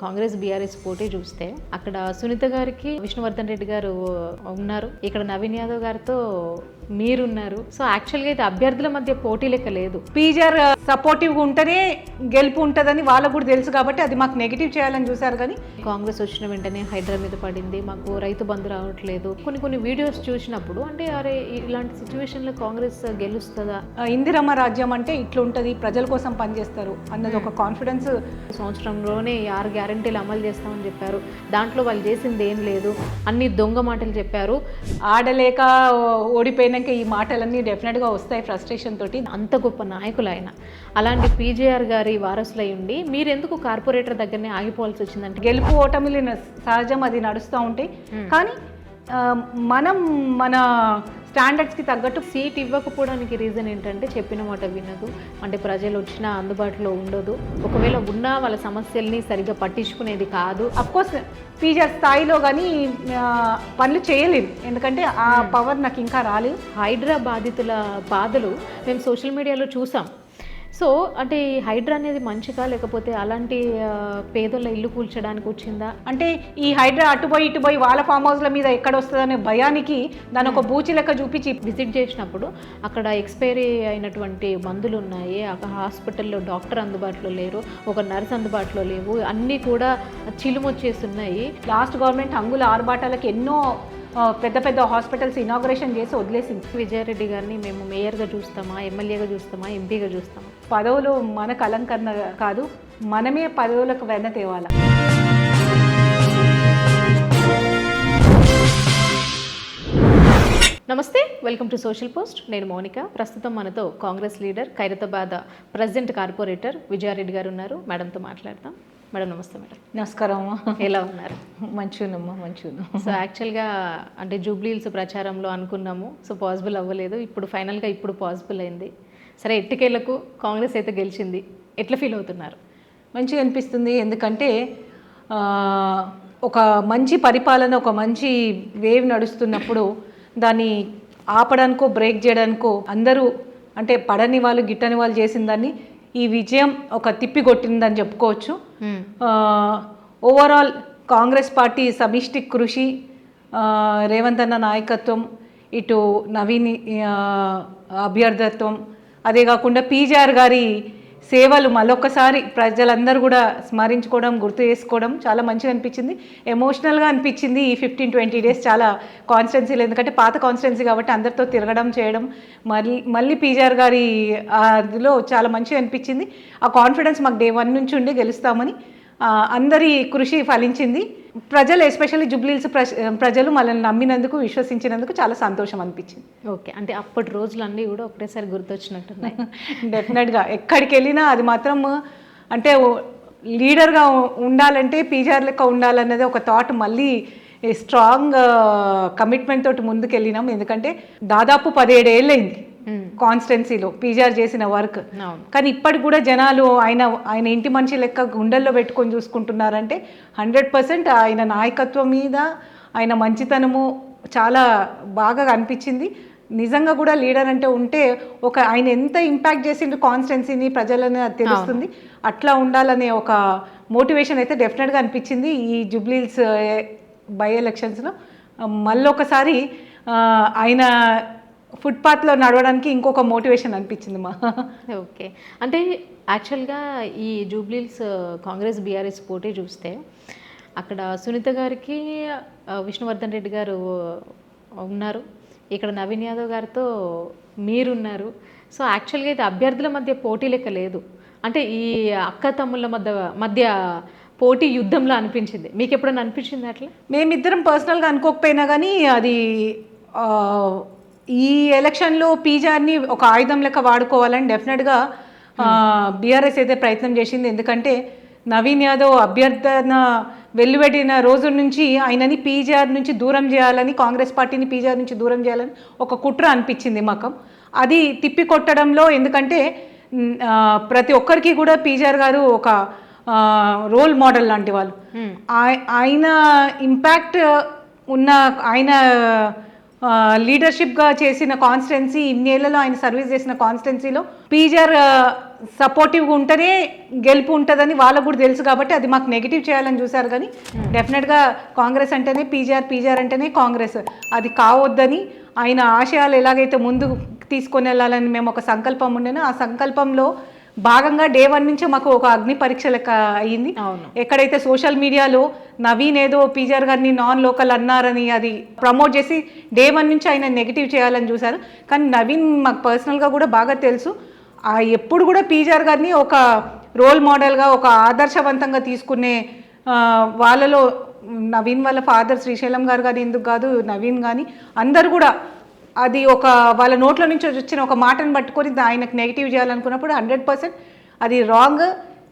Congress BRS పోటీ చూస్తే అక్కడ సునీత గారికి విష్ణువర్ధన్ రెడ్డి గారు ఉన్నారు, ఇక్కడ నవీన్ యాదవ్ గారితో మీరున్నారు. సో యాక్చువల్గా అయితే అభ్యర్థుల మధ్య పోటీ లెక్క లేదు. పీజర్ సపోర్టివ్గా ఉంటేనే గెలుపు ఉంటుందని వాళ్ళకు కూడా తెలుసు కాబట్టి అది మాకు నెగిటివ్ చేయాలని చూసారు. కానీ కాంగ్రెస్ వచ్చిన వెంటనే హైడ్రా మీద పడింది, మాకు రైతు బంధు రావట్లేదు. కొన్ని వీడియోస్ చూసినప్పుడు అంటే అరే ఇలాంటి సిచ్యువేషన్లో కాంగ్రెస్ గెలుస్తుందా, ఇందిరమ్మ రాజ్యం అంటే ఇట్లుంటది, ప్రజల కోసం పనిచేస్తారు అన్నది ఒక కాన్ఫిడెన్స్. సంవత్సరంలోనే 6 గ్యారెంటీలు అమలు చేస్తామని చెప్పారు, దాంట్లో వాళ్ళు చేసింది ఏం లేదు, అన్ని దొంగ మాటలు చెప్పారు. ఆడలేక ఓడిపోయినాక ఈ మాటలన్నీ డెఫినెట్గా వస్తాయి ఫ్రస్ట్రేషన్ తోటి. అంత గొప్ప నాయకులు ఆయన. అలాంటి పీజేఆర్ గారి వారసులై ఉండి మీరు ఎందుకు కార్పొరేటర్ దగ్గరనే ఆగిపోవాల్సి వచ్చిందంటే? గెలుపు ఓటమిలు సహజం, అది నడుస్తూ ఉంటాయి. కానీ మనం మన స్టాండర్డ్స్కి తగ్గట్టు సీట్ ఇవ్వకపోవడానికి రీజన్ ఏంటంటే చెప్పిన మాట వినదు, అంటే ప్రజలు వచ్చినా అందుబాటులో ఉండదు, ఒకవేళ ఉన్నా వాళ్ళ సమస్యల్ని సరిగ్గా పట్టించుకునేది కాదు. అఫ్కోర్స్ పీజర్ స్థాయిలో కానీ పనులు చేయలేదు, ఎందుకంటే ఆ పవర్ నాకు ఇంకా రాలేదు. హైడ్రా బాధితుల బాధలు మేము సోషల్ మీడియాలో చూసాం. సో అంటే ఈ హైడ్రా అనేది మంచిగా, లేకపోతే అలాంటి పేదల ఇల్లు కూల్చడానికి వచ్చిందా? అంటే ఈ హైడ్రా అటుపోయి ఇటుపోయి వాళ్ళ ఫామ్ హౌస్ల మీద ఎక్కడ వస్తుందనే భయానికి దాని ఒక బూచి లెక్క చూపించి విజిట్ చేసినప్పుడు అక్కడ ఎక్స్పైరీ అయినటువంటి మందులు ఉన్నాయి, అక్కడ హాస్పిటల్లో డాక్టర్ అందుబాటులో లేరు, ఒక నర్స్ అందుబాటులో లేవు, అన్నీ కూడా చిలుమొచ్చేస్తున్నాయి. లాస్ట్ గవర్నమెంట్ అంగుల ఆర్భాటాలకు ఎన్నో పెద్ద పెద్ద హాస్పిటల్స్ ఇనాగ్రేషన్ చేసి వదిలేసింది. విజయారెడ్డి గారిని మేము మేయర్గా చూస్తామా, ఎమ్మెల్యేగా చూస్తామా, ఎంపీగా చూస్తామా? పదవులు మనకు అలంకరణ కాదు, మనమే పదవులకు వెన్న తేవాల. నమస్తే, వెల్కమ్ టు సోషల్ పోస్ట్. నేను మౌనిక. ప్రస్తుతం మనతో Congress leader, Khairatabad president corporator Vijaya Reddy గారు ఉన్నారు. మేడంతో మాట్లాడతాం. మేడం నమస్తే. మేడం నమస్కారం. ఎలా ఉన్నారు? మంచిగున్నామ్మా, మంచిగున్నాం. సో యాక్చువల్గా అంటే జూబ్లీహిల్స్ ప్రచారంలో అనుకున్నాము, సో పాసిబుల్ అవ్వలేదు, ఇప్పుడు ఫైనల్గా ఇప్పుడు పాసిబుల్ అయింది. సరే, ఎట్టికేళ్లకు కాంగ్రెస్ అయితే గెలిచింది, ఎట్లా ఫీల్ అవుతున్నారు? మంచిగా అనిపిస్తుంది, ఎందుకంటే ఒక మంచి పరిపాలన, ఒక మంచి వేవ్ నడుస్తున్నప్పుడు దాన్ని ఆపడానికో బ్రేక్ చేయడానికో అందరూ అంటే పడని వాళ్ళు గిట్టని వాళ్ళు చేసిన దాన్ని ఈ విజయం ఒక తిప్పి కొట్టిందని చెప్పుకోవచ్చు. ఓవరాల్ కాంగ్రెస్ పార్టీ సమిష్టి కృషి, రేవంత్ అన్న నాయకత్వం, ఇటు నవీన్ అభ్యర్థత్వం, అదే కాకుండా పీజీఆర్ గారి సేవలు మళ్ళొక్కసారి ప్రజలందరూ కూడా స్మరించుకోవడం, గుర్తు చేసుకోవడం చాలా మంచిగా అనిపించింది. ఎమోషనల్గా అనిపించింది ఈ 15-20 డేస్ చాలా కాన్స్టిట్యున్సీలు, ఎందుకంటే పాత కాన్స్టిట్యున్సీ కాబట్టి అందరితో తిరగడం చేయడం, మళ్ళీ పీజీఆర్ గారి అదిలో చాలా మంచిగా అనిపించింది. ఆ కాన్ఫిడెన్స్ మాకు డే 1 నుంచి ఉండి గెలుస్తామని అందరి కృషి ఫలించింది. ప్రజలు ఎస్పెషల్లీ జూబ్లీహిల్స్ ప్రజలు మనల్ని నమ్మినందుకు, విశ్వసించినందుకు చాలా సంతోషం అనిపించింది. ఓకే, అంటే అప్పటి రోజులన్నీ కూడా ఒకటేసారి గుర్తొచ్చినట్టున్నాయి. డెఫినెట్గా ఎక్కడికి వెళ్ళినా అది మాత్రం అంటే లీడర్గా ఉండాలంటే పీజీఆర్ లెక్క ఉండాలన్నది ఒక థాట్ మళ్ళీ స్ట్రాంగ్ కమిట్మెంట్ తోటి ముందుకు వెళ్ళినాం. ఎందుకంటే దాదాపు 17 ఏళ్ళైంది కాన్స్టిట్యున్సీలో పీజీఆర్ చేసిన వర్క్. కానీ ఇప్పటికి కూడా జనాలు ఆయన ఇంటి మనిషి లెక్క గుండెల్లో పెట్టుకొని చూసుకుంటున్నారంటే 100% ఆయన నాయకత్వం మీద, ఆయన మంచితనము చాలా బాగా అనిపించింది. నిజంగా కూడా లీడర్ అంటే ఉంటే ఆయన ఎంత ఇంపాక్ట్ చేసిండు కాన్స్టిట్యున్సీని, ప్రజలని తెలుస్తుంది. అట్లా ఉండాలనే ఒక మోటివేషన్ అయితే డెఫినెట్గా అనిపించింది ఈ జూబ్లీహిల్స్ బై ఎలక్షన్స్లో. మళ్ళీ ఒకసారి ఆయన ఫుట్పాత్లో నడవడానికి ఇంకొక మోటివేషన్ అనిపించింది మా. ఓకే, అంటే యాక్చువల్గా ఈ జూబ్లీహిల్స్ కాంగ్రెస్ బీఆర్ఎస్ పోటీ చూస్తే అక్కడ సునీత గారికి విష్ణువర్ధన్ రెడ్డి గారు ఉన్నారు, ఇక్కడ నవీన్ యాదవ్ గారితో మీరున్నారు. సో యాక్చువల్గా అయితే అభ్యర్థుల మధ్య పోటీ లెక్క లేదు, అంటే ఈ అక్క తమ్ముళ్ళ మధ్య పోటీ యుద్ధంలో అనిపించింది. మీకు ఎప్పుడైనా అనిపించింది అట్లా? మేమిద్దరం పర్సనల్గా అనుకోకపోయినా కానీ అది ఈ ఎలక్షన్లో పీజీఆర్ని ఒక ఆయుధం లెక్క వాడుకోవాలని డెఫినెట్గా బీఆర్ఎస్ అయితే ప్రయత్నం చేసింది. ఎందుకంటే నవీన్ యాదవ్ అభ్యర్థన వెల్లువెడిన రోజు నుంచి ఆయనని పీజీఆర్ నుంచి దూరం చేయాలని, కాంగ్రెస్ పార్టీని పీజీఆర్ నుంచి దూరం చేయాలని ఒక కుట్ర అనిపించింది మాకు. అది తిప్పి కొట్టడంలో, ఎందుకంటే ప్రతి ఒక్కరికి కూడా పీజీఆర్ గారు ఒక రోల్ మోడల్ లాంటి వాళ్ళు. ఆయన ఇంపాక్ట్ ఉన్న, ఆయన లీడర్షిప్గా చేసిన కాన్స్టిట్యున్సీ, ఇన్నేళ్లలో ఆయన సర్వీస్ చేసిన కాన్స్టిట్యున్సీలో పీజీఆర్ సపోర్టివ్గా ఉంటేనే గెలుపు ఉంటుందని వాళ్ళకు కూడా తెలుసు కాబట్టి అది మాకు నెగిటివ్ చేయాలని చూశారు. కానీ డెఫినెట్గా కాంగ్రెస్ అంటేనే పీజీఆర్ అంటేనే కాంగ్రెస్, అది కావద్దని ఆయన ఆశయాలు ఎలాగైతే ముందు తీసుకొని వెళ్ళాలని మేము ఒక సంకల్పం ఉండేనో ఆ సంకల్పంలో భాగంగా డే 1 నుంచే మాకు ఒక అగ్ని పరీక్ష లెక్క అయ్యింది. ఎక్కడైతే సోషల్ మీడియాలో నవీన్ ఏదో పీజీఆర్ గారిని నాన్ లోకల్ అన్నారని అది ప్రమోట్ చేసి డే 1 నుంచి ఆయన నెగిటివ్ చేయాలని చూశారు. కానీ నవీన్ మాకు పర్సనల్గా కూడా బాగా తెలుసు, ఎప్పుడు కూడా పీజీఆర్ గారిని ఒక రోల్ మోడల్గా ఒక ఆదర్శవంతంగా తీసుకునే వాళ్ళలో నవీన్ వాళ్ళ ఫాదర్ శ్రీశైలం గారు కానీ ఎందుకు కాదు, నవీన్ కానీ అందరు కూడా అది ఒక వాళ్ళ నోట్ల నుంచి వచ్చిన ఒక మాటను పట్టుకొని ఆయనకు నెగిటివ్ చేయాలనుకున్నప్పుడు 100% అది రాంగ్.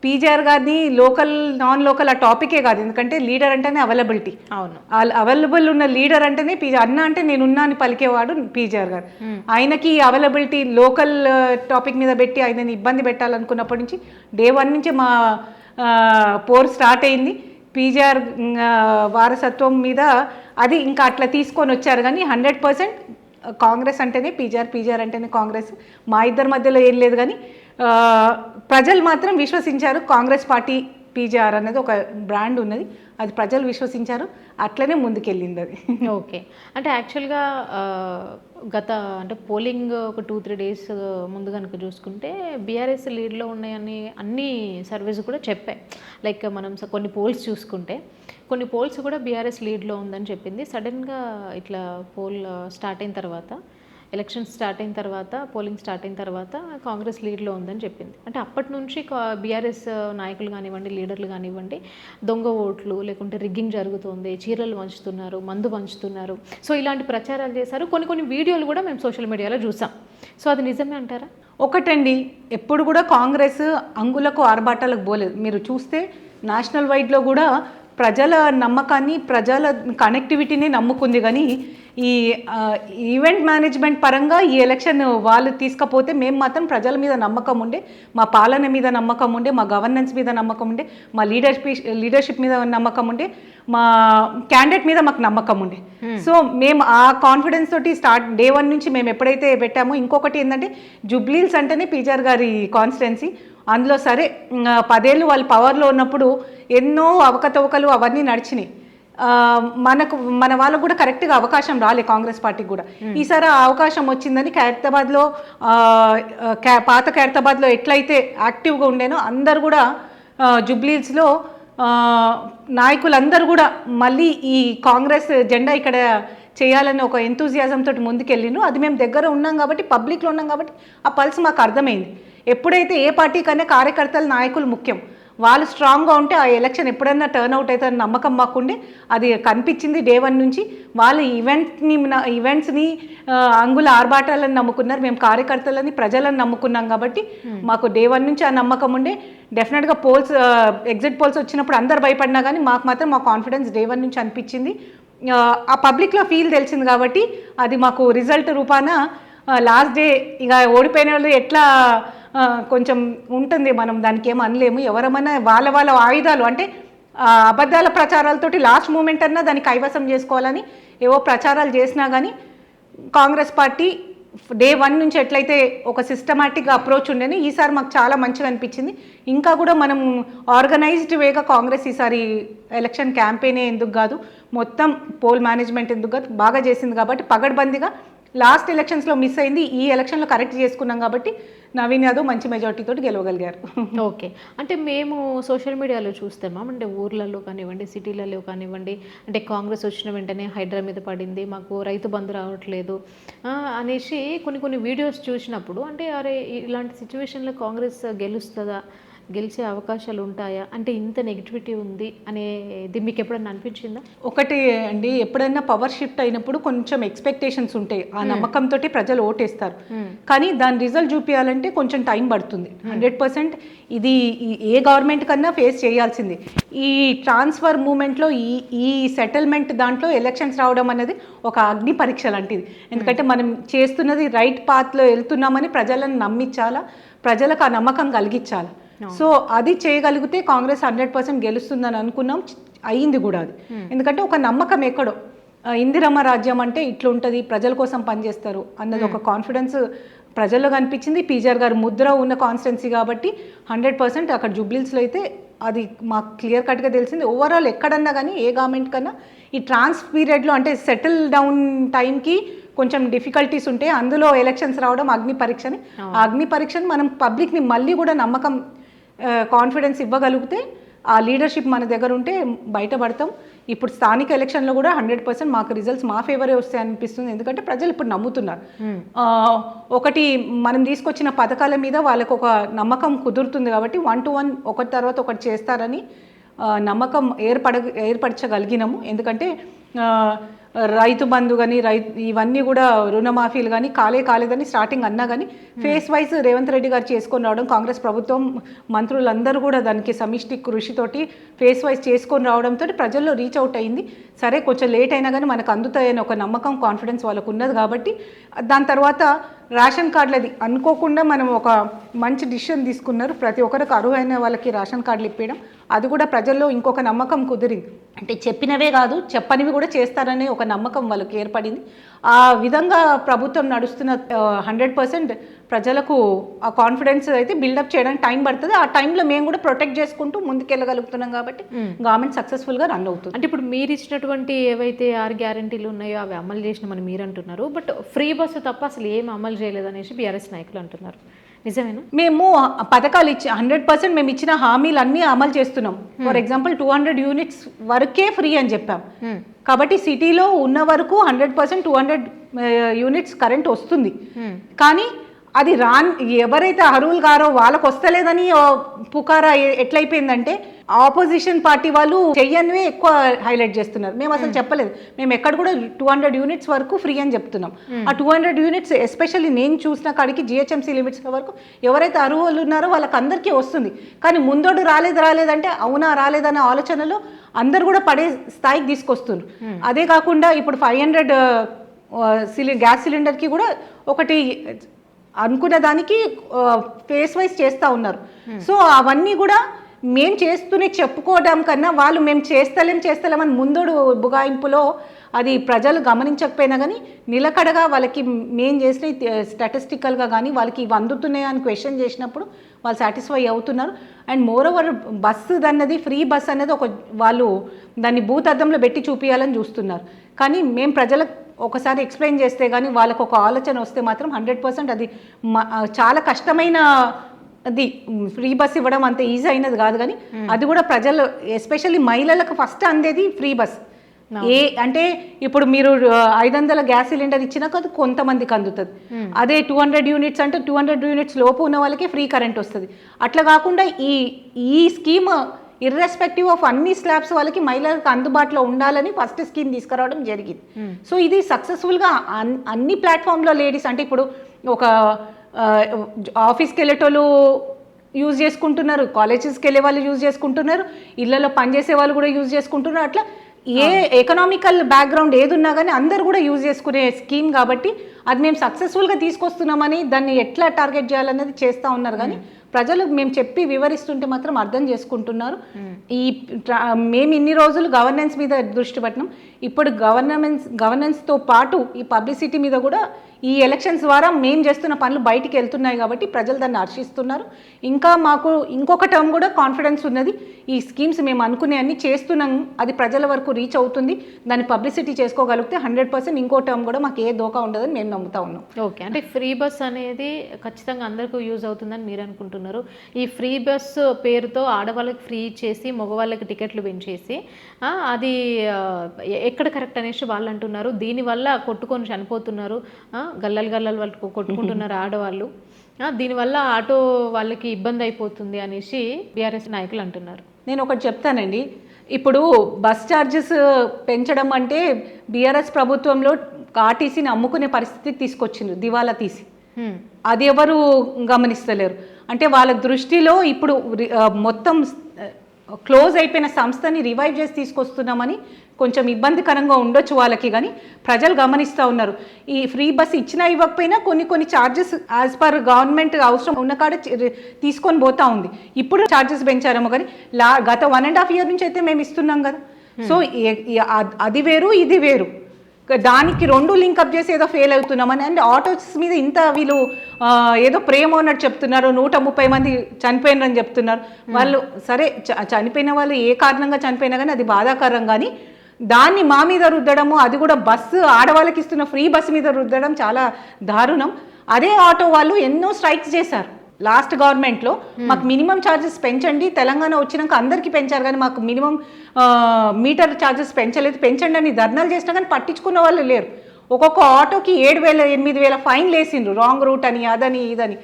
పీజీఆర్ గారిని లోకల్ నాన్ లోకల్ ఆ టాపికే కాదు, ఎందుకంటే లీడర్ అంటేనే అవైలబిలిటీ. అవును, అవైలబుల్ ఉన్న లీడర్ అంటేనే అన్న అంటే నేనున్నా అని పలికేవాడు పీజీఆర్ గారు. ఆయనకి అవైలబిలిటీ లోకల్ టాపిక్ మీద పెట్టి ఆయనని ఇబ్బంది పెట్టాలనుకున్నప్పటి నుంచి డే 1 నుంచి మా పోర్ స్టార్ట్ అయింది. పీజీఆర్ వారసత్వం మీద అది ఇంకా అట్లా తీసుకొని వచ్చారు. కానీ 100% కాంగ్రెస్ అంటేనే పీజీఆర్ అంటేనే కాంగ్రెస్, మా ఇద్దరి మధ్యలో ఏం లేదు. కానీ ప్రజలు మాత్రం విశ్వసించారు. కాంగ్రెస్ పార్టీ పీజీఆర్ అనేది ఒక బ్రాండ్ ఉన్నది, అది ప్రజలు విశ్వసించారు, అట్లనే ముందుకెళ్ళింది అది. ఓకే, అంటే యాక్చువల్గా అంటే పోలింగ్ ఒక 2-3 డేస్ ముందు కనుక చూసుకుంటే బీఆర్ఎస్ లీడ్లో ఉన్నాయని అన్ని సర్వేస్ కూడా చెప్పాయి. లైక్ మనం కొన్ని పోల్స్ చూసుకుంటే కొన్ని పోల్స్ కూడా బీఆర్ఎస్ లీడ్లో ఉందని చెప్పింది. సడన్గా ఇట్లా పోల్ స్టార్ట్ అయిన తర్వాత, ఎలక్షన్ స్టార్ట్ అయిన తర్వాత, పోలింగ్ స్టార్ట్ అయిన తర్వాత కాంగ్రెస్ లీడ్లో ఉందని చెప్పింది. అంటే అప్పటి నుంచి బీఆర్ఎస్ నాయకులు కానివ్వండి, లీడర్లు కానివ్వండి, దొంగ ఓట్లు లేకుంటే రిగ్గింగ్ జరుగుతుంది, చీరలు పంచుతున్నారు, మందు పంచుతున్నారు, సో ఇలాంటి ప్రచారాలు చేశారు. కొన్ని వీడియోలు కూడా మేము సోషల్ మీడియాలో చూసాం. సో అది నిజమే అంటారా? ఒకటండి, ఎప్పుడు కూడా కాంగ్రెస్ అంగులకు ఆర్భాటాలకు పోలేదు. మీరు చూస్తే నేషనల్ వైడ్లో కూడా ప్రజల నమ్మకాన్ని, ప్రజల కనెక్టివిటీని నమ్ముకుంది. కానీ ఈ ఈవెంట్ మేనేజ్మెంట్ పరంగా ఈ ఎలక్షన్ వాళ్ళు తీసుకపోతే మేము మాత్రం ప్రజల మీద నమ్మకం ఉండే, మా పాలన మీద నమ్మకం ఉండే, మా గవర్నెన్స్ మీద నమ్మకం ఉండే, మా లీడర్షిప్ మీద నమ్మకం ఉండే, మా క్యాండిడేట్ మీద మాకు నమ్మకం ఉండే. సో మేము ఆ కాన్ఫిడెన్స్ తోటి డే 1 నుంచి మేము ఎప్పుడైతే పెట్టామో. ఇంకొకటి ఏంటంటే జూబ్లీహిల్స్ అంటేనే పీజీఆర్ గారి కాన్స్టిట్యున్సీ. అందులో సరే 10 ఏళ్ళు వాళ్ళు పవర్లో ఉన్నప్పుడు ఎన్నో అవకతవకలు అవన్నీ నడిచినాయి. మన వాళ్ళకు కూడా కరెక్ట్గా అవకాశం రాలే కాంగ్రెస్ పార్టీకి కూడా. ఈసారి ఆ అవకాశం వచ్చిందని ఖైరతాబాద్లో పాత ఖైరతాబాద్లో ఎట్లయితే యాక్టివ్గా ఉండేనో అందరు కూడా జూబ్లీహిల్స్లో నాయకులందరూ కూడా మళ్ళీ ఈ కాంగ్రెస్ జెండా ఇక్కడ చేయాలని ఒక ఎంతూజియాజం తోటి ముందుకెళ్ళిను. అది మేము దగ్గర ఉన్నాం కాబట్టి, పబ్లిక్లో ఉన్నాం కాబట్టి ఆ పల్స్ మాకు అర్థమైంది. ఎప్పుడైతే ఏ పార్టీ కన్నా కార్యకర్తలు, నాయకులు ముఖ్యం, వాళ్ళు స్ట్రాంగ్గా ఉంటే ఆ ఎలక్షన్ ఎప్పుడైనా టర్న్ అవుట్ అవుతుందని నమ్మకం మాకుండే. అది కనిపించింది డే 1 నుంచి. వాళ్ళు ఈవెంట్స్ని అంగుల ఆర్భాటాలను నమ్ముకున్నారు, మేము కార్యకర్తలని, ప్రజలను నమ్ముకున్నాం. కాబట్టి మాకు డే 1 నుంచి ఆ నమ్మకం ఉండే. డెఫినెట్గా ఎగ్జిట్ పోల్స్ వచ్చినప్పుడు అందరు భయపడినా కానీ మాకు మాత్రం మా కాన్ఫిడెన్స్ డే 1 నుంచి అనిపించింది. ఆ పబ్లిక్లో ఫీల్ తెలిసింది కాబట్టి అది మాకు రిజల్ట్ రూపాన లాస్ట్ డే ఇక ఓడిపోయిన వాళ్ళు ఎట్లా కొంచెం ఉంటుంది, మనం దానికి ఏం అనలేము. ఎవరమైనా వాళ్ళ ఆయుధాలు అంటే అబద్ధాల ప్రచారాలతోటి లాస్ట్ మూమెంట్ అన్నా దాన్ని కైవసం చేసుకోవాలని ఏవో ప్రచారాలు చేసినా కానీ కాంగ్రెస్ పార్టీ డే 1 నుంచి ఎట్లయితే ఒక సిస్టమాటిక్గా అప్రోచ్ ఉండేని ఈసారి మాకు చాలా మంచిగా అనిపించింది. ఇంకా కూడా మనం ఆర్గనైజ్డ్ వేగా కాంగ్రెస్ ఈసారి ఎలక్షన్ క్యాంపెయినే ఎందుకు కాదు, మొత్తం పోల్ మేనేజ్మెంట్ ఎందుకు కాదు బాగా చేసింది. కాబట్టి పగడ్బందీగా లాస్ట్ ఎలక్షన్స్లో మిస్ అయింది, ఈ ఎలక్షన్లో కరెక్ట్ చేసుకున్నాం. కాబట్టి నవీన్ యాదవ్ మంచి మెజార్టీతో గెలవగలిగారు. ఓకే, అంటే మేము సోషల్ మీడియాలో చూస్తామా, అంటే ఊర్లలో కానివ్వండి, సిటీలలో కానివ్వండి, అంటే కాంగ్రెస్ వచ్చిన వెంటనే హైడ్రా మీద పడింది, మాకు రైతు బంధు రావట్లేదు అనేసి కొన్ని వీడియోస్ చూసినప్పుడు అంటే అరే ఇలాంటి సిచ్యువేషన్లో కాంగ్రెస్ గెలుస్తుందా, గెలిచే అవకాశాలు ఉంటాయా, అంటే ఇంత నెగిటివిటీ ఉంది అనేది మీకు ఎప్పుడన్నా అనిపించిందా? ఒకటి అండి, ఎప్పుడైనా పవర్ షిఫ్ట్ అయినప్పుడు కొంచెం ఎక్స్పెక్టేషన్స్ ఉంటాయి, ఆ నమ్మకంతో ప్రజలు ఓటేస్తారు. కానీ దాని రిజల్ట్ చూపించాలంటే కొంచెం టైం పడుతుంది. 100% ఇది ఏ గవర్నమెంట్ కన్నా ఫేస్ చేయాల్సింది. ఈ ట్రాన్స్ఫర్ మూమెంట్లో ఈ సెటిల్మెంట్ దాంట్లో ఎలక్షన్స్ రావడం అనేది ఒక అగ్ని పరీక్ష లాంటిది. ఎందుకంటే మనం చేస్తున్నది రైట్ పాత్లో వెళ్తున్నామని ప్రజలను నమ్మించాలా, ప్రజలకు ఆ నమ్మకం కలిగించాలి. సో అది చేయగలిగితే కాంగ్రెస్ 100% గెలుస్తుందని అనుకున్నాం, అయ్యింది కూడా అది. ఎందుకంటే ఒక నమ్మకం ఎక్కడో ఇందిరమ్మ రాజ్యం అంటే ఇట్లుంటుంది, ప్రజల కోసం పనిచేస్తారు అన్నది ఒక కాన్ఫిడెన్స్ ప్రజల్లో కనిపించింది. పీజీఆర్ గారు ముద్ర ఉన్న కాన్స్టిట్యున్సీ కాబట్టి 100% అక్కడ జూబ్లీస్లో అయితే అది మాకు క్లియర్ కట్గా తెలిసింది. ఓవరాల్ ఎక్కడన్నా కానీ ఏ గవర్నమెంట్ కన్నా ఈ ట్రాన్స్ పీరియడ్లో అంటే సెటిల్ డౌన్ టైంకి కొంచెం డిఫికల్టీస్ ఉంటాయి. అందులో ఎలక్షన్స్ రావడం అగ్ని పరీక్షని, ఆ అగ్ని పరీక్షని మనం పబ్లిక్ని మళ్ళీ కూడా నమ్మకం కాన్ఫిడెన్స్ ఇవ్వగలిగితే ఆ లీడర్షిప్ మన దగ్గర ఉంటే బయటపడతాం. ఇప్పుడు స్థానిక ఎలక్షన్లో కూడా 100% మాకు రిజల్ట్స్ మా ఫేవరే వస్తాయి అనిపిస్తుంది. ఎందుకంటే ప్రజలు ఇప్పుడు నమ్ముతున్నారు. ఒకటి మనం తీసుకొచ్చిన పథకాల మీద వాళ్ళకు ఒక నమ్మకం కుదురుతుంది కాబట్టి 1 to 1 ఒకటి తర్వాత ఒకటి చేస్తారని నమ్మకం ఏర్పరచగలిగినాము. ఎందుకంటే రైతు బంధు కానీ ఇవన్నీ కూడా రుణమాఫీలు కానీ కాలేదని స్టార్టింగ్ అన్నా కానీ ఫేస్ వైజ్ రేవంత్ రెడ్డి గారు చేసుకొని రావడం, కాంగ్రెస్ ప్రభుత్వం మంత్రులందరూ కూడా దానికి సమిష్టి కృషితోటి ఫేస్ వైజ్ చేసుకొని రావడంతో ప్రజల్లో రీచ్ అవుట్ అయింది. సరే కొంచెం లేట్ అయినా కానీ మనకు అందుతాయని ఒక నమ్మకం కాన్ఫిడెన్స్ వాళ్ళకు ఉన్నది కాబట్టి దాని తర్వాత రేషన్ కార్డులది అనుకోకుండా మనం ఒక మంచి డిసిషన్ తీసుకున్నారు. ప్రతి ఒక్కరికి అర్హులైన వాళ్ళకి రేషన్ కార్డులు ఇప్పించడం, అది కూడా ప్రజల్లో ఇంకొక నమ్మకం కుదిరింది. అంటే చెప్పినవే కాదు చెప్పనివి కూడా చేస్తారనే ఒక నమ్మకం వాళ్ళకి ఏర్పడింది. ఆ విధంగా ప్రభుత్వం నడుస్తున్న 100% ప్రజలకు ఆ కాన్ఫిడెన్స్ అయితే బిల్డప్ చేయడానికి టైం పడుతుంది. ఆ టైంలో మేము కూడా ప్రొటెక్ట్ చేసుకుంటూ ముందుకెళ్ళగలుగుతున్నాం కాబట్టి గవర్నమెంట్ సక్సెస్ఫుల్గా రన్ అవుతుంది. అంటే ఇప్పుడు మీరు ఇచ్చినటువంటి ఏవైతే 6 గ్యారంటీలు ఉన్నాయో అవి అమలు చేసినామని మీరు అంటున్నారు. బట్ ఫ్రీ బస్సు తప్ప అసలు ఏం అమలు చేయలేదనేసి బీఆర్ఎస్ నాయకులు అంటున్నారు. నిజమేనా? మేము పథకాలు ఇచ్చి 100% మేము ఇచ్చిన హామీలు అన్నీ అమలు చేస్తున్నాం. ఫర్ ఎగ్జాంపుల్ 200 యూనిట్స్ వరకే ఫ్రీ అని చెప్పాం. కాబట్టి సిటీలో ఉన్న వరకు 100% 200 యూనిట్స్ కరెంట్ వస్తుంది. కానీ అది ఎవరైతే అర్హులు గారో వాళ్ళకు వస్తలేదని పుకారా ఎట్లయిపోయిందంటే ఆపోజిషన్ పార్టీ వాళ్ళు చెయ్యనివే ఎక్కువ హైలైట్ చేస్తున్నారు. మేము అసలు చెప్పలేదు. మేము ఎక్కడ కూడా 200 యూనిట్స్ వరకు ఫ్రీ అని చెప్తున్నాం. ఆ 200 యూనిట్స్ ఎస్పెషల్లీ నేను చూసిన కాడికి జిహెచ్ఎంసీ లిమిట్స్ వరకు ఎవరైతే అర్హులు ఉన్నారో వాళ్ళకి అందరికీ వస్తుంది. కానీ ముందోడు రాలేదంటే అవునా రాలేదన్న ఆలోచనలో అందరు కూడా పడే స్థాయికి తీసుకొస్తున్నారు. అదే కాకుండా ఇప్పుడు 500 గ్యాస్ సిలిండర్కి కూడా ఒకటి అనుకున్న దానికి ఫేస్ వైజ్ చేస్తూ ఉన్నారు. సో అవన్నీ కూడా మేము చేస్తూనే చెప్పుకోవడం కన్నా వాళ్ళు మేము చేస్తలేమని ముందోడు బుగాయింపులో అది ప్రజలు గమనించకపోయినా కానీ నిలకడగా వాళ్ళకి మేము చేసిన స్టాటిస్టికల్గా కానీ వాళ్ళకి ఇవి అందుతున్నాయని క్వశ్చన్ చేసినప్పుడు వాళ్ళు సాటిస్ఫై అవుతున్నారు. అండ్ మోర్ ఓవర్ బస్సు అన్నది ఫ్రీ బస్ అనేది వాళ్ళు దాన్ని భూతద్దంలో పెట్టి చూపించాలని చూస్తున్నారు. కానీ మేము ప్రజలకు ఒకసారి ఎక్స్ప్లెయిన్ చేస్తే కానీ వాళ్ళకు ఒక ఆలోచన వస్తే మాత్రం 100% అది చాలా కష్టమైన అది ఫ్రీ బస్ ఇవ్వడం అంత ఈజీ అయినది కాదు. కానీ అది కూడా ప్రజలు ఎస్పెషల్లీ మహిళలకు ఫస్ట్ అందేది ఫ్రీ బస్. అంటే ఇప్పుడు మీరు 500 గ్యాస్ సిలిండర్ ఇచ్చినా కదా కొంతమందికి అందుతుంది. అదే 200 యూనిట్స్ అంటే 200 యూనిట్స్ లోపు ఉన్న వాళ్ళకి ఫ్రీ కరెంట్ వస్తుంది. అట్లా కాకుండా ఈ స్కీమ్ ఇర్రెస్పెక్టివ్ ఆఫ్ అన్ని స్లాబ్స్ వాళ్ళకి మహిళలకు అందుబాటులో ఉండాలని ఫస్ట్ స్కీమ్ తీసుకురావడం జరిగింది. సో ఇది సక్సెస్ఫుల్గా అన్ని ప్లాట్ఫామ్లో లేడీస్ అంటే ఇప్పుడు ఒక ఆఫీస్కి వెళ్ళేటోళ్ళు యూజ్ చేసుకుంటున్నారు, కాలేజెస్కి వెళ్ళే వాళ్ళు యూజ్ చేసుకుంటున్నారు, ఇళ్లలో పనిచేసే వాళ్ళు కూడా యూజ్ చేసుకుంటున్నారు. అట్లా ఏ ఎకనామికల్ బ్యాక్గ్రౌండ్ ఏది ఉన్నా కానీ అందరు కూడా యూజ్ చేసుకునే స్కీమ్ కాబట్టి అది మేము సక్సెస్ఫుల్గా తీసుకొస్తున్నామని దాన్ని ఎట్లా టార్గెట్ చేయాలనేది చేస్తూ ఉన్నారు. కానీ ప్రజలు మేము చెప్పి వివరిస్తుంటే మాత్రం అర్థం చేసుకుంటున్నారు. మేము ఇన్ని రోజులు గవర్నెన్స్ మీద దృష్టి పెట్టినాం. ఇప్పుడు గవర్నెన్స్తో పాటు ఈ పబ్లిసిటీ మీద కూడా ఈ ఎలక్షన్స్ ద్వారా మేము చేస్తున్న పనులు బయటికి వెళ్తున్నాయి కాబట్టి ప్రజలు దాన్ని హర్షిస్తున్నారు. ఇంకా మాకు ఇంకొక టర్మ్ కూడా కాన్ఫిడెన్స్ ఉన్నది. ఈ స్కీమ్స్ మేము అనుకునే అన్ని చేస్తున్నాం, అది ప్రజల వరకు రీచ్ అవుతుంది. దాన్ని పబ్లిసిటీ చేసుకోగలిగితే 100% ఇంకో టర్మ్ కూడా మాకు ఏ దోకా ఉండదని మేము నమ్ముతా ఉన్నాం. ఓకే, అంటే ఫ్రీ బస్ అనేది ఖచ్చితంగా అందరికీ యూజ్ అవుతుందని మీరు అనుకుంటున్నారు. ఈ ఫ్రీ బస్ పేరుతో ఆడవాళ్ళకి ఫ్రీ ఇచ్చేసి మగవాళ్ళకి టికెట్లు పెంచేసి అది ఎక్కడ కరెక్ట్ అనేసి వాళ్ళు అంటున్నారు. దీనివల్ల కొట్టుకొని చనిపోతున్నారు, గల్లలు వాళ్ళు కొట్టుకుంటున్నారు ఆడవాళ్ళు. దీనివల్ల ఆటో వాళ్ళకి ఇబ్బంది అయిపోతుంది అనేసి బీఆర్ఎస్ నాయకులు అంటున్నారు. నేను ఒకటి చెప్తానండి. ఇప్పుడు బస్ ఛార్జెస్ పెంచడం అంటే బీఆర్ఎస్ ప్రభుత్వంలో ఆర్టీసీని అమ్ముకునే పరిస్థితికి తీసుకొచ్చిండ్రు, దివాలా తీసి. అది ఎవరు గమనిస్తలేరు. అంటే వాళ్ళ దృష్టిలో ఇప్పుడు మొత్తం క్లోజ్ అయిపోయిన సంస్థని రివైవ్ చేసి తీసుకొస్తున్నామని కొంచెం ఇబ్బందికరంగా ఉండొచ్చు వాళ్ళకి. కానీ ప్రజలు గమనిస్తూ ఉన్నారు. ఈ ఫ్రీ బస్ ఇచ్చినా ఇవ్వకపోయినా కొన్ని ఛార్జెస్ యాజ్ పర్ గవర్నమెంట్ అవసరం ఉన్న కాడ తీసుకొని పోతా ఉంది. ఇప్పుడు ఛార్జెస్ పెంచారేమో కానీ గత 1.5 year నుంచి అయితే మేము ఇస్తున్నాం కదా. సో అది వేరు ఇది వేరు. దానికి రెండు లింకప్ చేసి ఏదో ఫెయిల్ అవుతున్నామని. అండ్ ఆటోస్ మీద ఇంత వీళ్ళు ఏదో ప్రేమ ఉన్నట్టు చెప్తున్నారు, 130 మంది చనిపోయినారని చెప్తున్నారు. వాళ్ళు సరే చనిపోయిన వాళ్ళు ఏ కారణంగా చనిపోయినా కానీ అది బాధాకరం, కానీ దాన్ని మా మీద రుద్దడము, అది కూడా బస్సు ఆడవాళ్ళకి ఇస్తున్న ఫ్రీ బస్సు మీద రుద్దడం చాలా దారుణం. అదే ఆటో వాళ్ళు ఎన్నో స్ట్రైక్స్ చేశారు లాస్ట్ గవర్నమెంట్లో. మాకు మినిమం ఛార్జెస్ పెంచండి, తెలంగాణ వచ్చినాక అందరికీ పెంచారు కానీ మాకు మినిమం మీటర్ ఛార్జెస్ పెంచలేదు, పెంచండి అని ధర్నాలు చేసినా కానీ పట్టించుకున్న వాళ్ళు లేరు. ఒక్కొక్క ఆటోకి 7,000 8,000 ఫైన్లు వేసిండ్రు, రాంగ్ రూట్ అని అదని ఇదని.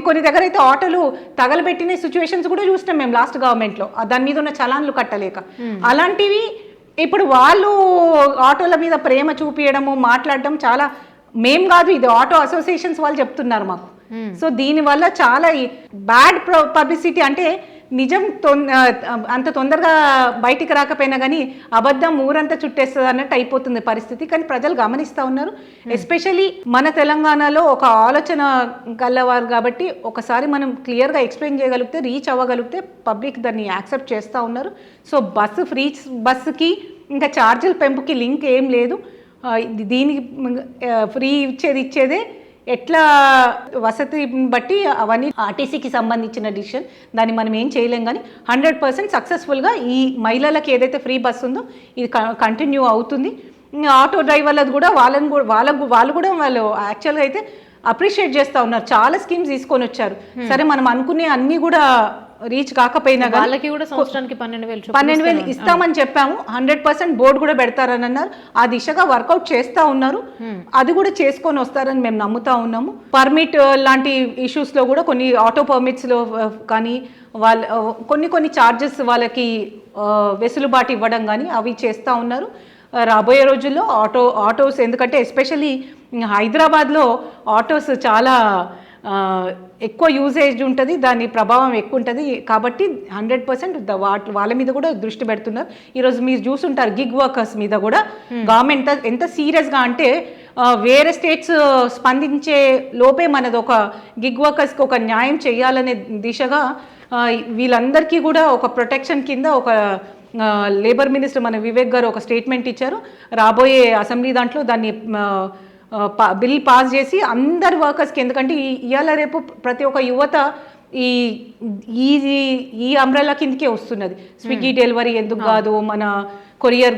కొన్ని దగ్గర అయితే ఆటోలు తగలబెట్టిన సిచ్యువేషన్స్ కూడా చూసినాం మేము లాస్ట్ గవర్నమెంట్లో, దాని మీద ఉన్న చలాన్లు కట్టలేక. అలాంటివి ఇప్పుడు వాళ్ళు ఆటోల మీద ప్రేమ చూపించడము, మాట్లాడడం చాలా మేం కాదు, ఇది ఆటో అసోసియేషన్స్ వాళ్ళు చెప్తున్నారు మాకు. సో దీనివల్ల చాలా బ్యాడ్ పబ్లిసిటీ, అంటే నిజం అంత తొందరగా బయటికి రాకపోయినా కానీ అబద్ధం ఊరంతా చుట్టేస్తుంది అన్నట్టు అయిపోతుంది పరిస్థితి. కానీ ప్రజలు గమనిస్తూ ఉన్నారు. ఎస్పెషలీ మన తెలంగాణలో ఒక ఆలోచన గల్లవారు కాబట్టి ఒకసారి మనం క్లియర్గా ఎక్స్ప్లెయిన్ చేయగలిగితే, రీచ్ అవ్వగలిగితే పబ్లిక్ దాన్ని యాక్సెప్ట్ చేస్తూ ఉన్నారు. సో ఫ్రీ బస్సుకి ఇంకా ఛార్జీల పెంపుకి లింక్ ఏం లేదు. దీనికి ఫ్రీ ఇచ్చేదే ఎట్లా వసతి బట్టి అవన్నీ ఆర్టీసీకి సంబంధించిన డిసిషన్, దాన్ని మనం ఏం చేయలేం. కానీ 100% సక్సెస్ఫుల్గా ఈ మహిళలకు ఏదైతే ఫ్రీ బస్ ఉందో ఇది కంటిన్యూ అవుతుంది. ఆటో డ్రైవర్లది కూడా వాళ్ళు కూడా యాక్చువల్గా అయితే అప్రిషియేట్ చేస్తూ ఉన్నారు. చాలా స్కీమ్స్ తీసుకొని వచ్చారు. సరే మనం అనుకునే అన్నీ కూడా రీచ్ కాకపోయినా వాళ్ళకి కూడా సంవత్సరానికి 12,000 ఇస్తామని చెప్పాము. 100% బోర్డు కూడా పెడతారని అన్నారు. ఆ దిశగా వర్కౌట్ చేస్తూ ఉన్నారు. అది కూడా చేసుకొని వస్తారని మేము నమ్ముతా ఉన్నాము. పర్మిట్ లాంటి ఇష్యూస్లో కూడా కొన్ని ఆటో పర్మిట్స్లో కానీ కొన్ని ఛార్జెస్ వాళ్ళకి వెసులుబాటు ఇవ్వడం కానీ అవి చేస్తూ ఉన్నారు. రాబోయే రోజుల్లో ఆటోస్ ఎందుకంటే ఎస్పెషల్లీ హైదరాబాద్లో ఆటోస్ చాలా ఎక్కువ యూజేజ్ ఉంటుంది, దాని ప్రభావం ఎక్కువ ఉంటుంది కాబట్టి 100% వాళ్ళ మీద కూడా దృష్టి పెడుతున్నారు. ఈరోజు మీరు చూసుంటారు గిగ్ వర్కర్స్ మీద కూడా గవర్నమెంట్ ఎంత సీరియస్గా అంటే వేరే స్టేట్స్ స్పందించే లోపే మనది ఒక గిగ్ వర్కర్స్కి ఒక న్యాయం చేయాలనే దిశగా వీళ్ళందరికీ కూడా ఒక ప్రొటెక్షన్ కింద ఒక లేబర్ మినిస్టర్ మన వివేక్ గారు ఒక స్టేట్మెంట్ ఇచ్చారు. రాబోయే అసెంబ్లీ దాంట్లో దాన్ని బిల్ పాస్ చేసి అందరు వర్కర్స్కి, ఎందుకంటే ఇవాళ రేపు ప్రతి ఒక్క యువత ఈ అంబ్రెల్లా కిందకే వస్తున్నది. స్విగ్గీ డెలివరీ ఎందుకు కాదు, మన కొరియర్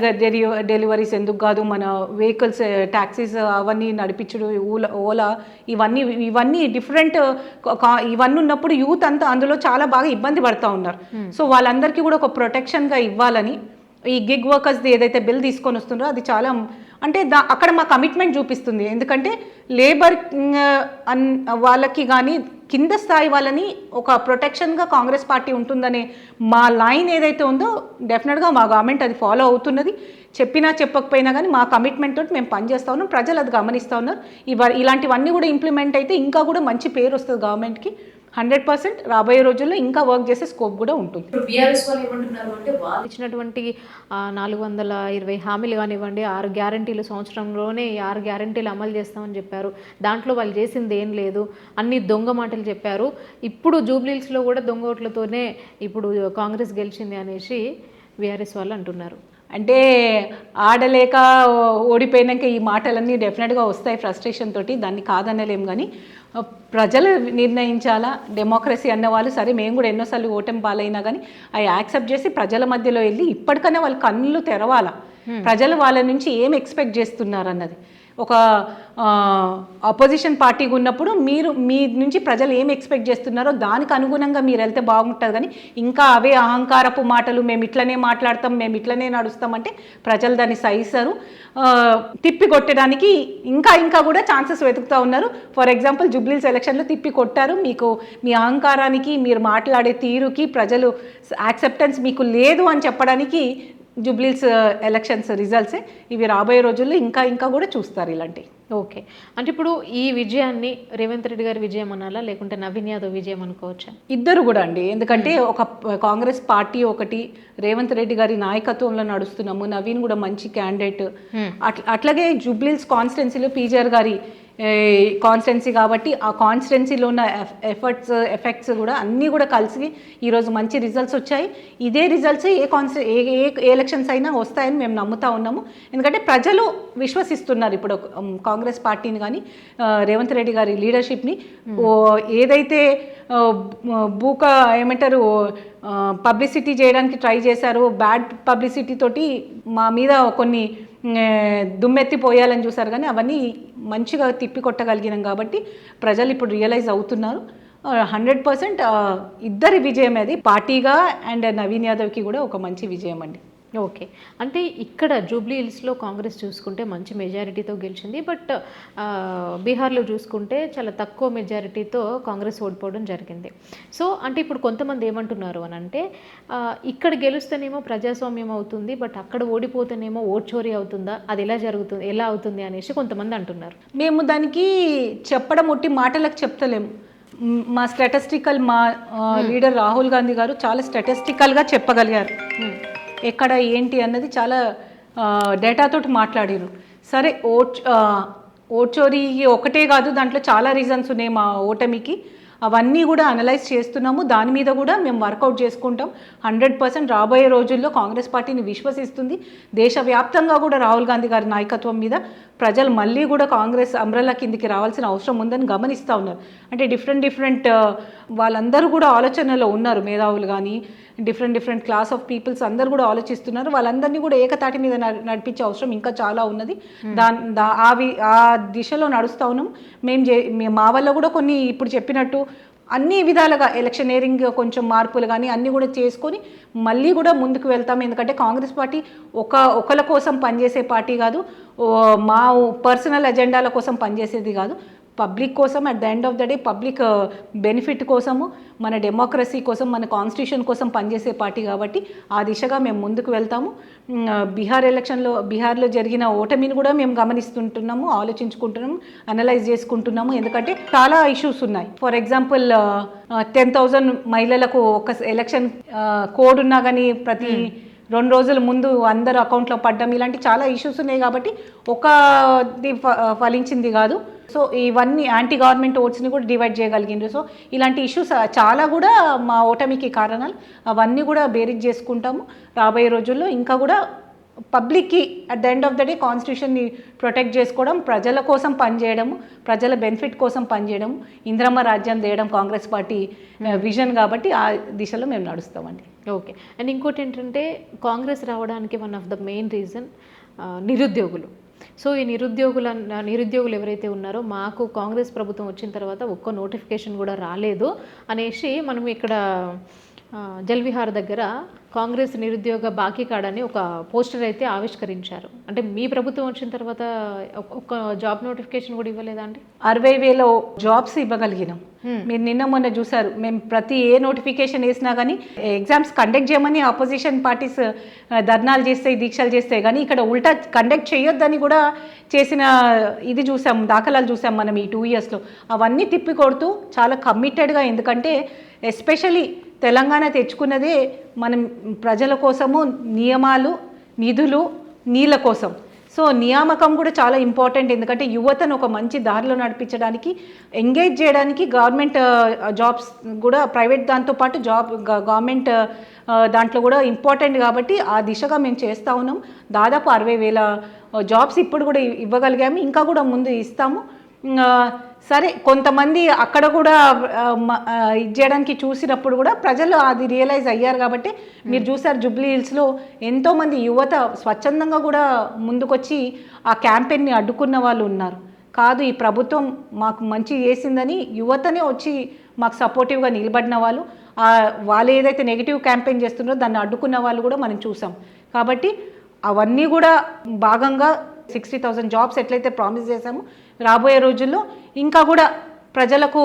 డెలివరీస్ ఎందుకు కాదు, మన వెహికల్స్ ట్యాక్సీస్ అవన్నీ నడిపించడు, ఓలా ఇవన్నీ డిఫరెంట్ ఇవన్నీ ఉన్నప్పుడు యూత్ అంతా అందులో చాలా బాగా ఇబ్బంది పడుతూ ఉన్నారు. సో వాళ్ళందరికీ కూడా ఒక ప్రొటెక్షన్గా ఇవ్వాలని ఈ గిగ్ వర్కర్స్ది ఏదైతే బిల్ తీసుకొని వస్తుందో అది చాలా అంటే అక్కడ మా కమిట్మెంట్ చూపిస్తుంది. ఎందుకంటే లేబర్ వాళ్ళకి కానీ కింద స్థాయి వాళ్ళని ఒక ప్రొటెక్షన్గా కాంగ్రెస్ పార్టీ ఉంటుందనే మా లైన్ ఏదైతే ఉందో డెఫినెట్గా మా గవర్నమెంట్ అది ఫాలో అవుతున్నది. చెప్పినా చెప్పకపోయినా కానీ మా కమిట్మెంట్ తోటి మేము పనిచేస్తూ ఉన్నాం. ప్రజలు అది గమనిస్తూ ఉన్నారు. ఇలాంటివన్నీ కూడా ఇంప్లిమెంట్ అయితే ఇంకా కూడా మంచి పేరు వస్తుంది గవర్నమెంట్కి. 100% రాబోయే రోజుల్లో ఇంకా వర్క్ చేసే స్కోప్ కూడా ఉంటుంది. బీఆర్ఎస్ వాళ్ళు ఏమంటున్నారు అంటే వాళ్ళు ఇచ్చినటువంటి 420 హామీలు కానివ్వండి, 6 గ్యారంటీలు సంవత్సరంలోనే 6 గ్యారంటీలు అమలు చేస్తామని చెప్పారు. దాంట్లో వాళ్ళు చేసింది ఏం లేదు, అన్ని దొంగ మాటలు చెప్పారు. ఇప్పుడు జూబ్లీహిల్స్లో కూడా దొంగ ఓట్లతోనే ఇప్పుడు కాంగ్రెస్ గెలిచింది అనేసి బీఆర్ఎస్ వాళ్ళు అంటున్నారు. అంటే ఆడలేక ఓడిపోయినాక ఈ మాటలన్నీ డెఫినెట్గా వస్తాయి ఫ్రస్ట్రేషన్ తోటి, దాన్ని కాదనలేం. కానీ ప్రజలు నిర్ణయించాలా, డెమోక్రసీ అన్నవాళ్ళు సరే మేము కూడా ఎన్నోసార్లు ఓటమి పాలైనా కానీ అవి యాక్సెప్ట్ చేసి ప్రజల మధ్యలో వెళ్ళి ఇప్పటికన్నా వాళ్ళు కన్నులు తెరవాలా, ప్రజలు వాళ్ళ నుంచి ఏం ఎక్స్పెక్ట్ చేస్తున్నారు అన్నది. ఒక ఆపోజిషన్ పార్టీగా ఉన్నప్పుడు మీ నుంచి ప్రజలు ఏం ఎక్స్పెక్ట్ చేస్తున్నారో దానికి అనుగుణంగా మీరు వెళ్తే బాగుంటుంది. కానీ ఇంకా అవే అహంకారపు మాటలు, మేము ఇట్లనే మాట్లాడతాం, మేము ఇట్లనే నడుస్తామంటే ప్రజలు దాన్ని సహిస్తారు. తిప్పి కొట్టడానికి ఇంకా కూడా ఛాన్సెస్ వెతుకుతూ ఉన్నారు. ఫర్ ఎగ్జాంపుల్ జూబ్లీహిల్స్ ఎలక్షన్లో తిప్పి కొట్టారు. మీకు మీ అహంకారానికి, మీరు మాట్లాడే తీరుకి ప్రజలు యాక్సెప్టెన్స్ మీకు లేదు అని చెప్పడానికి జూబ్లీహిల్స్ ఎలక్షన్స్ రిజల్ట్సే ఇవి. రాబోయే రోజుల్లో ఇంకా కూడా చూస్తారు ఇలాంటివి. ఓకే, అంటే ఇప్పుడు ఈ విజయాన్ని రేవంత్ రెడ్డి గారి విజయం అనాలా లేకుంటే నవీన్ యాదవ్ విజయం అనుకోవచ్చా? ఇద్దరు కూడా అండి. ఎందుకంటే ఒక కాంగ్రెస్ పార్టీ ఒకటి, రేవంత్ రెడ్డి గారి నాయకత్వంలో నడుస్తున్నాము, నవీన్ కూడా మంచి క్యాండిడేట్. అట్లాగే జూబ్లీహిల్స్ కాన్స్టిట్యున్సీలో పీజీఆర్ గారి కాన్స్టిట్యున్సీ కాబట్టి ఆ కాన్స్టిట్యున్సీలో ఉన్న ఎఫెక్ట్స్ కూడా అన్నీ కూడా కలిసి ఈరోజు మంచి రిజల్ట్స్ వచ్చాయి. ఇదే రిజల్ట్స్ ఏ ఎలక్షన్స్ అయినా వస్తాయని మేము నమ్ముతా ఉన్నాము. ఎందుకంటే ప్రజలు విశ్వసిస్తున్నారు ఇప్పుడు కాంగ్రెస్ పార్టీని కానీ రేవంత్ రెడ్డి గారి లీడర్షిప్ని. ఏదైతే ఏమంటారు పబ్లిసిటీ చేయడానికి ట్రై చేశారు, బ్యాడ్ పబ్లిసిటీ తోటి మా మీద కొన్ని దుమ్మెత్తి పోయాలని చూసారు, కానీ అవన్నీ మంచిగా తిప్పి కొట్టగలిగినాం కాబట్టి ప్రజలు ఇప్పుడు రియలైజ్ అవుతున్నారు. 100% ఇద్దరి విజయం అది, పార్టీగా అండ్ నవీన్ యాదవ్కి కూడా ఒక మంచి విజయం అండి. ఓకే, అంటే ఇక్కడ జూబ్లీ హిల్స్లో కాంగ్రెస్ చూసుకుంటే మంచి మెజారిటీతో గెలిచింది, బట్ బీహార్లో చూసుకుంటే చాలా తక్కువ మెజారిటీతో కాంగ్రెస్ ఓడిపోవడం జరిగింది. సో అంటే ఇప్పుడు కొంతమంది ఏమంటున్నారు అని అంటే ఇక్కడ గెలుస్తేనేమో ప్రజాస్వామ్యం అవుతుంది, బట్ అక్కడ ఓడిపోతేనేమో ఓట్ చోరీ అవుతుందా, అది ఎలా అవుతుంది అనేసి కొంతమంది అంటున్నారు. మేము దానికి చెప్పడం ఒట్టి మాటలకు చెప్తలేము. మా స్టాటిస్టికల్ లీడర్ రాహుల్ గాంధీ గారు చాలా స్టాటిస్టికల్గా చెప్పగలిగారు ఎక్కడ ఏంటి అన్నది, చాలా డేటాతోటి మాట్లాడారు. సరే ఓట్ చోరీ ఒకటే కాదు, దాంట్లో చాలా రీజన్స్ ఉన్నాయి మా ఓటమికి. అవన్నీ కూడా అనలైజ్ చేస్తున్నాము, దాని మీద కూడా మేము వర్కౌట్ చేసుకుంటాం. 100% రాబోయే రోజుల్లో కాంగ్రెస్ పార్టీని విశ్వసిస్తుంది. దేశవ్యాప్తంగా కూడా రాహుల్ గాంధీ గారి నాయకత్వం మీద ప్రజలు మళ్ళీ కూడా కాంగ్రెస్ అంబ్రెల్లా కిందికి రావాల్సిన అవసరం ఉందని గమనిస్తూ ఉన్నారు. అంటే డిఫరెంట్ వాళ్ళందరూ కూడా ఆలోచనలో ఉన్నారు, మేధావులు కానీ డిఫరెంట్ క్లాస్ ఆఫ్ పీపుల్స్ అందరూ కూడా ఆలోచిస్తున్నారు. వాళ్ళందరినీ కూడా ఏకతాటి మీద నడిపించే అవసరం ఇంకా చాలా ఉన్నది. ఆ దిశలో నడుస్తూ ఉన్నాం. మా వల్ల కూడా కొన్ని ఇప్పుడు చెప్పినట్టు అన్ని విధాలుగా ఎలక్షనీరింగ్ కొంచెం మార్పులు కానీ అన్నీ కూడా చేసుకొని మళ్ళీ కూడా ముందుకు వెళ్తాము. ఎందుకంటే కాంగ్రెస్ పార్టీ ఒకళ్ళ కోసం పనిచేసే పార్టీ కాదు, మా పర్సనల్ ఎజెండాల కోసం పనిచేసేది కాదు. పబ్లిక్ కోసం, at the end of the day public benefit కోసము, మన డెమోక్రసీ కోసం, మన కాన్స్టిట్యూషన్ కోసం పనిచేసే పార్టీ కాబట్టి ఆ దిశగా మేము ముందుకు వెళ్తాము. బీహార్లో జరిగిన ఓటమిని కూడా మేము గమనిస్తుంటున్నాము, ఆలోచించుకుంటున్నాము, అనలైజ్ చేసుకుంటున్నాము. ఎందుకంటే చాలా ఇష్యూస్ ఉన్నాయి. ఫర్ ఎగ్జాంపుల్ 10,000 మహిళలకు ఒక ఎలక్షన్ కోడ్ ఉన్నా కానీ ప్రతి 2 రోజుల ముందు అందరు అకౌంట్లో పడ్డం, ఇలాంటి చాలా ఇష్యూస్ ఉన్నాయి కాబట్టి ఒకది ఫలించింది కాదు. సో ఇవన్నీ యాంటీ గవర్నమెంట్ ఓట్స్ని కూడా డివైడ్ చేయగలిగిండ్రు. సో ఇలాంటి ఇష్యూస్ చాలా కూడా మా ఓటమికి కారణాలు, అవన్నీ కూడా బేరీజ్ చేసుకుంటాము. రాబోయే రోజుల్లో ఇంకా కూడా పబ్లిక్కి at the end of the day కాన్స్టిట్యూషన్ని ప్రొటెక్ట్ చేసుకోవడం, ప్రజల కోసం పనిచేయడము, ప్రజల బెనిఫిట్ కోసం పనిచేయడము, ఇందిరమ్మ రాజ్యం చేయడం కాంగ్రెస్ పార్టీ విజన్ కాబట్టి ఆ దిశలో మేము నడుస్తామండి. ఓకే, అండ్ ఇంకోటి ఏంటంటే కాంగ్రెస్ రావడానికి one of the main reason నిరుద్యోగులు. సో ఈ నిరుద్యోగులు ఎవరైతే ఉన్నారో మాకు కాంగ్రెస్ ప్రభుత్వం వచ్చిన తర్వాత ఒక్క నోటిఫికేషన్ కూడా రాలేదు అనేసి మనం ఇక్కడ జల్విహార్ దగ్గర కాంగ్రెస్ నిరుద్యోగ బాకీ కార్డ్ అని ఒక పోస్టర్ అయితే ఆవిష్కరించారు. అంటే మీ ప్రభుత్వం వచ్చిన తర్వాత ఒక్క జాబ్ నోటిఫికేషన్ కూడా ఇవ్వలేదా అండి? 60,000 జాబ్స్ ఇవ్వగలిగినాం. మీరు నిన్న మొన్న చూసారు, మేము ప్రతి ఏ నోటిఫికేషన్ వేసినా కానీ ఎగ్జామ్స్ కండక్ట్ చేయమని ఆపోజిషన్ పార్టీస్ ధర్నాలు చేస్తాయి, దీక్షలు చేస్తాయి, కానీ ఇక్కడ ఉల్టా కండక్ట్ చేయొద్దని కూడా చేసిన ఇది చూసాం, దాఖలాలు చూసాం మనం ఈ 2 yearsలో. అవన్నీ తిప్పి కొడుతూ చాలా కమిటెడ్గా, ఎందుకంటే ఎస్పెషలీ తెలంగాణ తెచ్చుకున్నదే మనం ప్రజల కోసము, నియమాలు, నిధులు, నీళ్ళ కోసం. సో నియామకం కూడా చాలా ఇంపార్టెంట్, ఎందుకంటే యువతను ఒక మంచి దారిలో నడిపించడానికి, ఎంగేజ్ చేయడానికి గవర్నమెంట్ జాబ్స్ కూడా ప్రైవేట్ దాంతోపాటు గవర్నమెంట్ దాంట్లో కూడా ఇంపార్టెంట్ కాబట్టి ఆ దిశగా మేము చేస్తూ ఉన్నాం. దాదాపు 60,000 జాబ్స్ ఇప్పుడు కూడా ఇవ్వగలిగాము, ఇంకా కూడా ముందు ఇస్తాము. సరే కొంతమంది అక్కడ కూడా ఇది చేయడానికి చూసినప్పుడు కూడా ప్రజలు అది రియలైజ్ అయ్యారు కాబట్టి మీరు చూసారు జూబ్లీ హిల్స్లో ఎంతోమంది యువత స్వచ్ఛందంగా కూడా ముందుకొచ్చి ఆ క్యాంపెయిన్ని అడ్డుకున్న వాళ్ళు ఉన్నారు. కాదు ఈ ప్రభుత్వం మాకు మంచి చేసిందని యువతనే వచ్చి మాకు సపోర్టివ్గా నిలబడిన వాళ్ళు ఏదైతే నెగిటివ్ క్యాంపెయిన్ చేస్తున్నారో దాన్ని అడ్డుకున్న వాళ్ళు కూడా మనం చూసాం. కాబట్టి అవన్నీ కూడా భాగంగా 60,000 జాబ్స్ ఎట్లయితే ప్రామిస్ చేశామో రాబోయే రోజుల్లో ఇంకా కూడా ప్రజలకు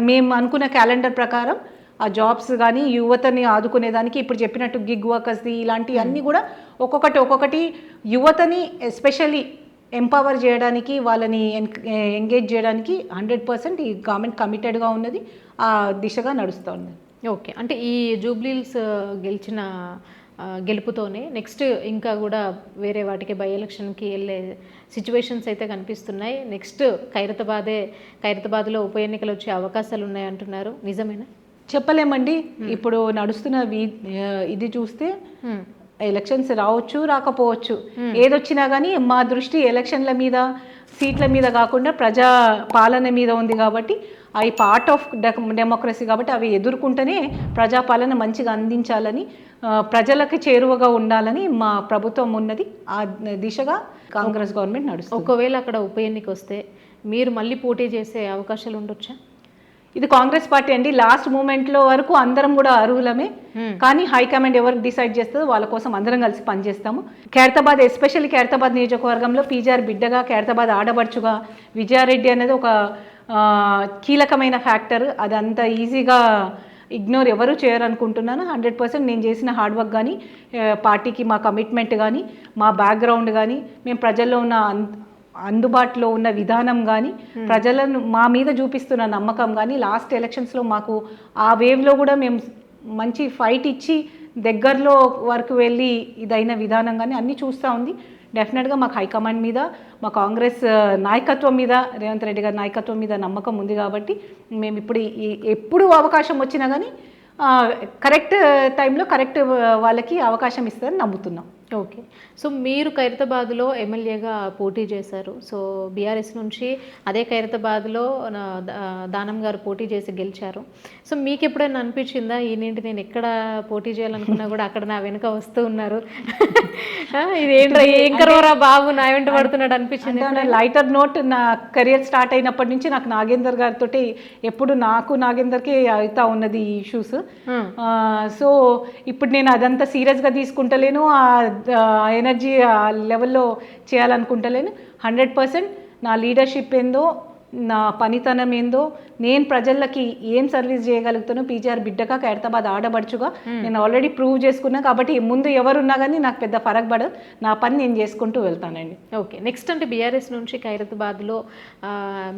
మేము అనుకున్న క్యాలెండర్ ప్రకారం ఆ జాబ్స్ కానీ యువతని ఆదుకునేదానికి ఇప్పుడు చెప్పినట్టు గిగ్ వర్కర్స్ది ఇలాంటివి అన్నీ కూడా ఒక్కొక్కటి యువతని ఎస్పెషల్లీ ఎంపవర్ చేయడానికి, వాళ్ళని ఎంగేజ్ చేయడానికి 100% ఈ గవర్నమెంట్ కమిటెడ్గా ఉన్నది, ఆ దిశగా నడుస్తూ ఉన్నది. ఓకే, అంటే ఈ జూబ్లీ హిల్స్ గెలిచిన గెలుపుతోనే నెక్స్ట్ ఇంకా కూడా వేరే వాటికి బై ఎలక్షన్కి వెళ్ళే సిచ్యువేషన్స్ అయితే కనిపిస్తున్నాయి. నెక్స్ట్ ఖైరతాబాద్లో ఉప ఎన్నికలు వచ్చే అవకాశాలు ఉన్నాయి అంటున్నారు, నిజమేనా? చెప్పలేమండి. ఇప్పుడు నడుస్తున్న ఇది చూస్తే ఎలక్షన్స్ రావచ్చు రాకపోవచ్చు, ఏదొచ్చినా కానీ మా దృష్టి ఎలక్షన్ల మీద సీట్ల మీద కాకుండా ప్రజా పాలన మీద ఉంది. కాబట్టి అవి పార్ట్ ఆఫ్ డెమోక్రసీ కాబట్టి అవి ఎదుర్కొంటేనే ప్రజాపాలన మంచిగా అందించాలని, ప్రజలకు చేరువగా ఉండాలని మా ప్రభుత్వం ఉన్నది. ఆ దిశగా కాంగ్రెస్ గవర్నమెంట్ నడుస్తుంది. ఒకవేళ అక్కడ ఉప ఎన్నిక వస్తే మీరు మళ్ళీ పోటీ చేసే అవకాశాలు ఉండొచ్చా? ఇది కాంగ్రెస్ పార్టీ అండి. లాస్ట్ మూమెంట్లో వరకు అందరం కూడా అర్హులమే, కానీ హైకమాండ్ ఎవరికి డిసైడ్ చేస్తుందో వాళ్ళ కోసం అందరం కలిసి పనిచేస్తాము. ఖైరతాబాద్, ఎస్పెషల్లీ ఖైరతాబాద్ నియోజకవర్గంలో పీజీఆర్ బిడ్డగా, ఖైరతాబాద్ ఆడబడుచుగా విజయారెడ్డి అనేది ఒక కీలకమైన ఫ్యాక్టర్. అది అంత ఈజీగా ఇగ్నోర్ ఎవరు చేయరనుకుంటున్నాను. 100% నేను చేసిన హార్డ్ వర్క్ కానీ, పార్టీకి మా కమిట్మెంట్ కానీ, మా బ్యాక్గ్రౌండ్ కానీ, మేము ప్రజల్లో ఉన్న అందుబాటులో ఉన్న విధానం కానీ, ప్రజలను మా మీద చూపిస్తున్న నమ్మకం కానీ, లాస్ట్ ఎలక్షన్స్లో మాకు ఆ వేవ్లో కూడా మేము మంచి ఫైట్ ఇచ్చి దగ్గరలో వరకు వెళ్ళి ఇదైన విధానం కానీ అన్నీ చూస్తూ ఉంది. డెఫినెట్గా మాకు హైకమాండ్ మీద, మా కాంగ్రెస్ నాయకత్వం మీద, రేవంత్ రెడ్డి గారి నాయకత్వం మీద నమ్మకం ఉంది. కాబట్టి మేము ఎప్పుడు అవకాశం వచ్చినా కానీ కరెక్ట్ టైంలో కరెక్ట్ వాళ్ళకి అవకాశం ఇస్తారని నమ్ముతున్నాం. ఓకే. సో మీరు ఖైరతాబాద్లో ఎమ్మెల్యేగా పోటీ చేశారు. సో బీఆర్ఎస్ నుంచి అదే ఖైరతాబాద్లో దానం గారు పోటీ చేసి గెలిచారు. సో మీకు ఎప్పుడైనా అనిపించిందా, ఈనేంటి నేను ఎక్కడ పోటీ చేయాలనుకున్నా కూడా అక్కడ నా వెనుక వస్తూ ఉన్నారు, ఇదేంట్రా ఏం కరోరా బాబు నా వెంట పడుతున్నాడు అనిపించింది? లైటర్ నోట్, నా కెరియర్ స్టార్ట్ అయినప్పటి నుంచి నాకు నాగేందర్ గారితో ఎప్పుడు నాకు నాగేందర్కి అవుతా ఉన్నది ఈ ఇష్యూస్. సో ఇప్పుడు నేను అదంతా సీరియస్గా తీసుకుంటలేను, ఎనర్జీ లెవెల్లో చేయాలనుకుంటలేను. 100% నా లీడర్షిప్ ఏందో, నా పనితనం ఏందో, నేను ప్రజలకి ఏం సర్వీస్ చేయగలుగుతానో పీజీఆర్ బిడ్డగా, ఖైరతాబాద్ ఆడబడుచుగా నేను ఆల్రెడీ ప్రూవ్ చేసుకున్నా. కాబట్టి ముందు ఎవరున్నా కానీ నాకు పెద్ద ఫరక్ పడదు, నా పని నేను చేసుకుంటూ వెళ్తానండి. ఓకే. నెక్స్ట్ అంటే బీఆర్ఎస్ నుంచి ఖైరతాబాద్లో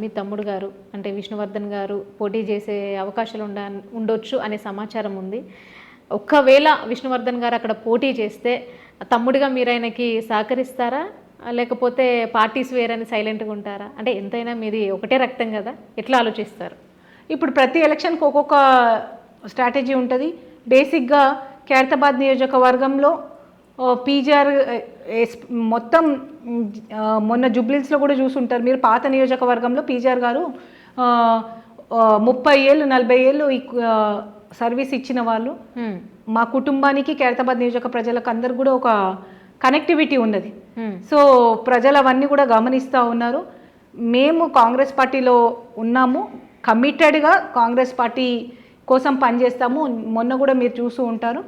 మీ తమ్ముడు గారు అంటే విష్ణువర్ధన్ గారు పోటీ చేసే అవకాశాలు ఉండొచ్చు అనే సమాచారం ఉంది. ఒకవేళ విష్ణువర్ధన్ గారు అక్కడ పోటీ చేస్తే తమ్ముడిగా మీరు ఆయనకి సహకరిస్తారా, లేకపోతే పార్టీస్ వేరని సైలెంట్గా ఉంటారా? అంటే ఎంతైనా మీది ఒకటే రక్తం కదా, ఎట్లా ఆలోచిస్తారు? ఇప్పుడు ప్రతి ఎలక్షన్కి ఒక్కొక్క స్ట్రాటజీ ఉంటుంది. బేసిక్గా ఖైరతాబాద్ నియోజకవర్గంలో పీజీఆర్ మొత్తం మొన్న జూబ్లీస్లో కూడా చూసుంటారు మీరు. పాత నియోజకవర్గంలో పీజీఆర్ గారు 30 ఏళ్ళు 40 ఏళ్ళు సర్వీస్ ఇచ్చిన వాళ్ళు. మా కుటుంబానికి, ఖైరతాబాద్ నియోజక ప్రజలకు అందరు కూడా ఒక కనెక్టివిటీ ఉన్నది. సో ప్రజలు అవన్నీ కూడా గమనిస్తూ ఉన్నారు. మేము కాంగ్రెస్ పార్టీలో ఉన్నాము, కమిటెడ్గా కాంగ్రెస్ పార్టీ కోసం పనిచేస్తాము. మొన్న కూడా మీరు చూస్తూ ఉంటారు,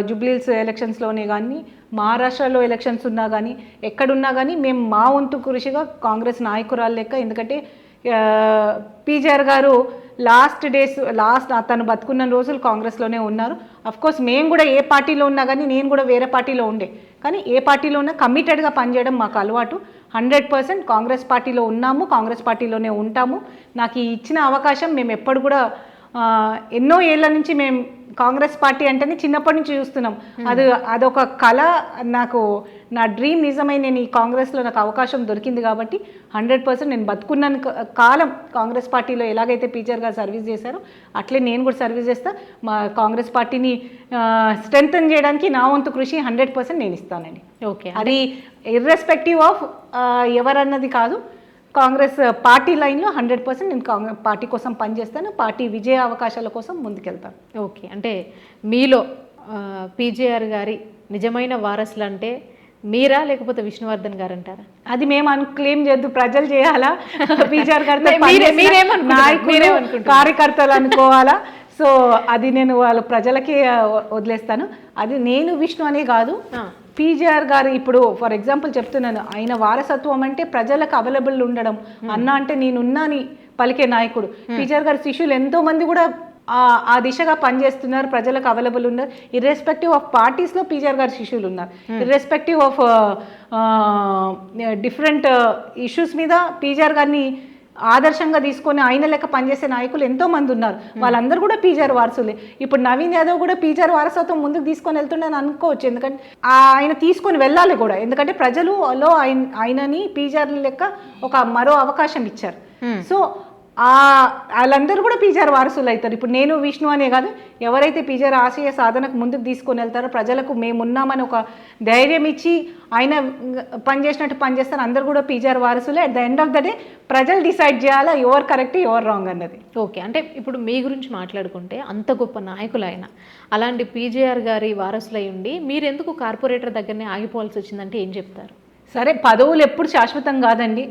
జూబ్లీహిల్స్ ఎలక్షన్స్లోనే కానీ, మహారాష్ట్రలో ఎలక్షన్స్ ఉన్నా కానీ, ఎక్కడున్నా కానీ మేము మా వంతు కృషిగా కాంగ్రెస్ నాయకురాలు లెక్క. ఎందుకంటే పీజీఆర్ గారు లాస్ట్ తను బతుకున్న రోజులు కాంగ్రెస్లోనే ఉన్నారు. అఫ్కోర్స్ మేము కూడా ఏ పార్టీలో ఉన్నా కానీ, నేను కూడా వేరే పార్టీలో ఉండే, కానీ ఏ పార్టీలో ఉన్నా కమిటెడ్గా పనిచేయడం మాకు అలవాటు. 100% కాంగ్రెస్ పార్టీలో ఉన్నాము, కాంగ్రెస్ పార్టీలోనే ఉంటాము. నాకు ఇచ్చిన అవకాశం మేము ఎప్పుడు కూడా ఎన్నో ఏళ్ళ నుంచి మేము కాంగ్రెస్ పార్టీ అంటేనే చిన్నప్పటి నుంచి చూస్తున్నాం. అదొక కళ, నాకు నా డ్రీమ్ నిజమై నేను ఈ కాంగ్రెస్లో నాకు అవకాశం దొరికింది. కాబట్టి 100% నేను బతుకున్న కాలం కాంగ్రెస్ పార్టీలో ఎలాగైతే పీజీఆర్ గారు సర్వీస్ చేశారో అట్లే నేను కూడా సర్వీస్ చేస్తా. మా కాంగ్రెస్ పార్టీని స్ట్రెంగ్తన్ చేయడానికి నా వంతు కృషి 100% నేను ఇస్తానండి. ఓకే. అది ఇర్రెస్పెక్టివ్ ఆఫ్ ఎవరన్నది కాదు, కాంగ్రెస్ పార్టీ లైన్లో 100% నేను పార్టీ కోసం పనిచేస్తాను, పార్టీ విజయ అవకాశాల కోసం ముందుకెళ్తాను. ఓకే. అంటే మీలో పీజీఆర్ గారి నిజమైన వారసులు అంటే మీరా, లేకపోతే విష్ణువర్ధన్ గారు అంటారా? అది మేము క్లెయిమ్ చేయొద్దు, ప్రజలు చేయాలా, పీజీఆర్ గారితో కార్యకర్తలు అనుకోవాలా. సో అది నేను వాళ్ళ ప్రజలకి వదిలేస్తాను. అది నేను విష్ణు అనే కాదు, పీజీఆర్ గారు ఇప్పుడు ఫర్ ఎగ్జాంపుల్ చెప్తున్నాను, ఆయన వారసత్వం అంటే ప్రజలకు అవైలబుల్ ఉండడం. అన్న అంటే నేనున్నాని పలికే నాయకుడు. పీజీఆర్ గారి శిష్యులు ఎంతో మంది కూడా ఆ దిశగా పనిచేస్తున్నారు, ప్రజలకు అవైలబుల్ ఉన్నారు. ఇర్రెస్పెక్టివ్ ఆఫ్ పార్టీస్లో పీజీఆర్ గారి శిష్యులు ఉన్నారు. ఇర్రెస్పెక్టివ్ ఆఫ్ డిఫరెంట్ ఇష్యూస్ మీద పీజీఆర్ గారిని ఆదర్శంగా తీసుకొని ఆయన లెక్క పనిచేసే నాయకులు ఎంతో మంది ఉన్నారు. వాళ్ళందరూ కూడా పీజీఆర్ వారసులే. ఇప్పుడు నవీన్ యాదవ్ కూడా పీజీఆర్ వారసత్వం ముందుకు తీసుకొని వెళ్తుండని అనుకోవచ్చు. ఎందుకంటే ఆయన తీసుకొని వెళ్ళాలి కూడా. ఎందుకంటే ప్రజలులో ఆయనని పీజీఆర్ లెక్క ఒక మరో అవకాశం ఇచ్చారు. సో వాళ్ళందరూ కూడా పీజీఆర్ వారసులు అవుతారు. ఇప్పుడు నేను విష్ణు అనే కాదు, ఎవరైతే పీజీఆర్ ఆశయ సాధనకు ముందుకు తీసుకొని వెళ్తారో, ప్రజలకు మేమున్నామని ఒక ధైర్యం ఇచ్చి ఆయన పనిచేసినట్టు పనిచేస్తారు, అందరూ కూడా పీజీఆర్ వారసులే. At the end of the day ప్రజలు డిసైడ్ చేయాలా ఎవరు కరెక్ట్ ఎవరు రాంగ్ అన్నది. ఓకే, అంటే ఇప్పుడు మీ గురించి మాట్లాడుకుంటే అంత గొప్ప నాయకులు ఆయన, అలాంటి పీజీఆర్ గారి వారసులై ఉండి మీరు ఎందుకు కార్పొరేటర్ దగ్గరనే ఆగిపోవాల్సి వచ్చిందంటే ఏం చెప్తారు? సరే, పదవులు ఎప్పుడు శాశ్వతం కాదండి.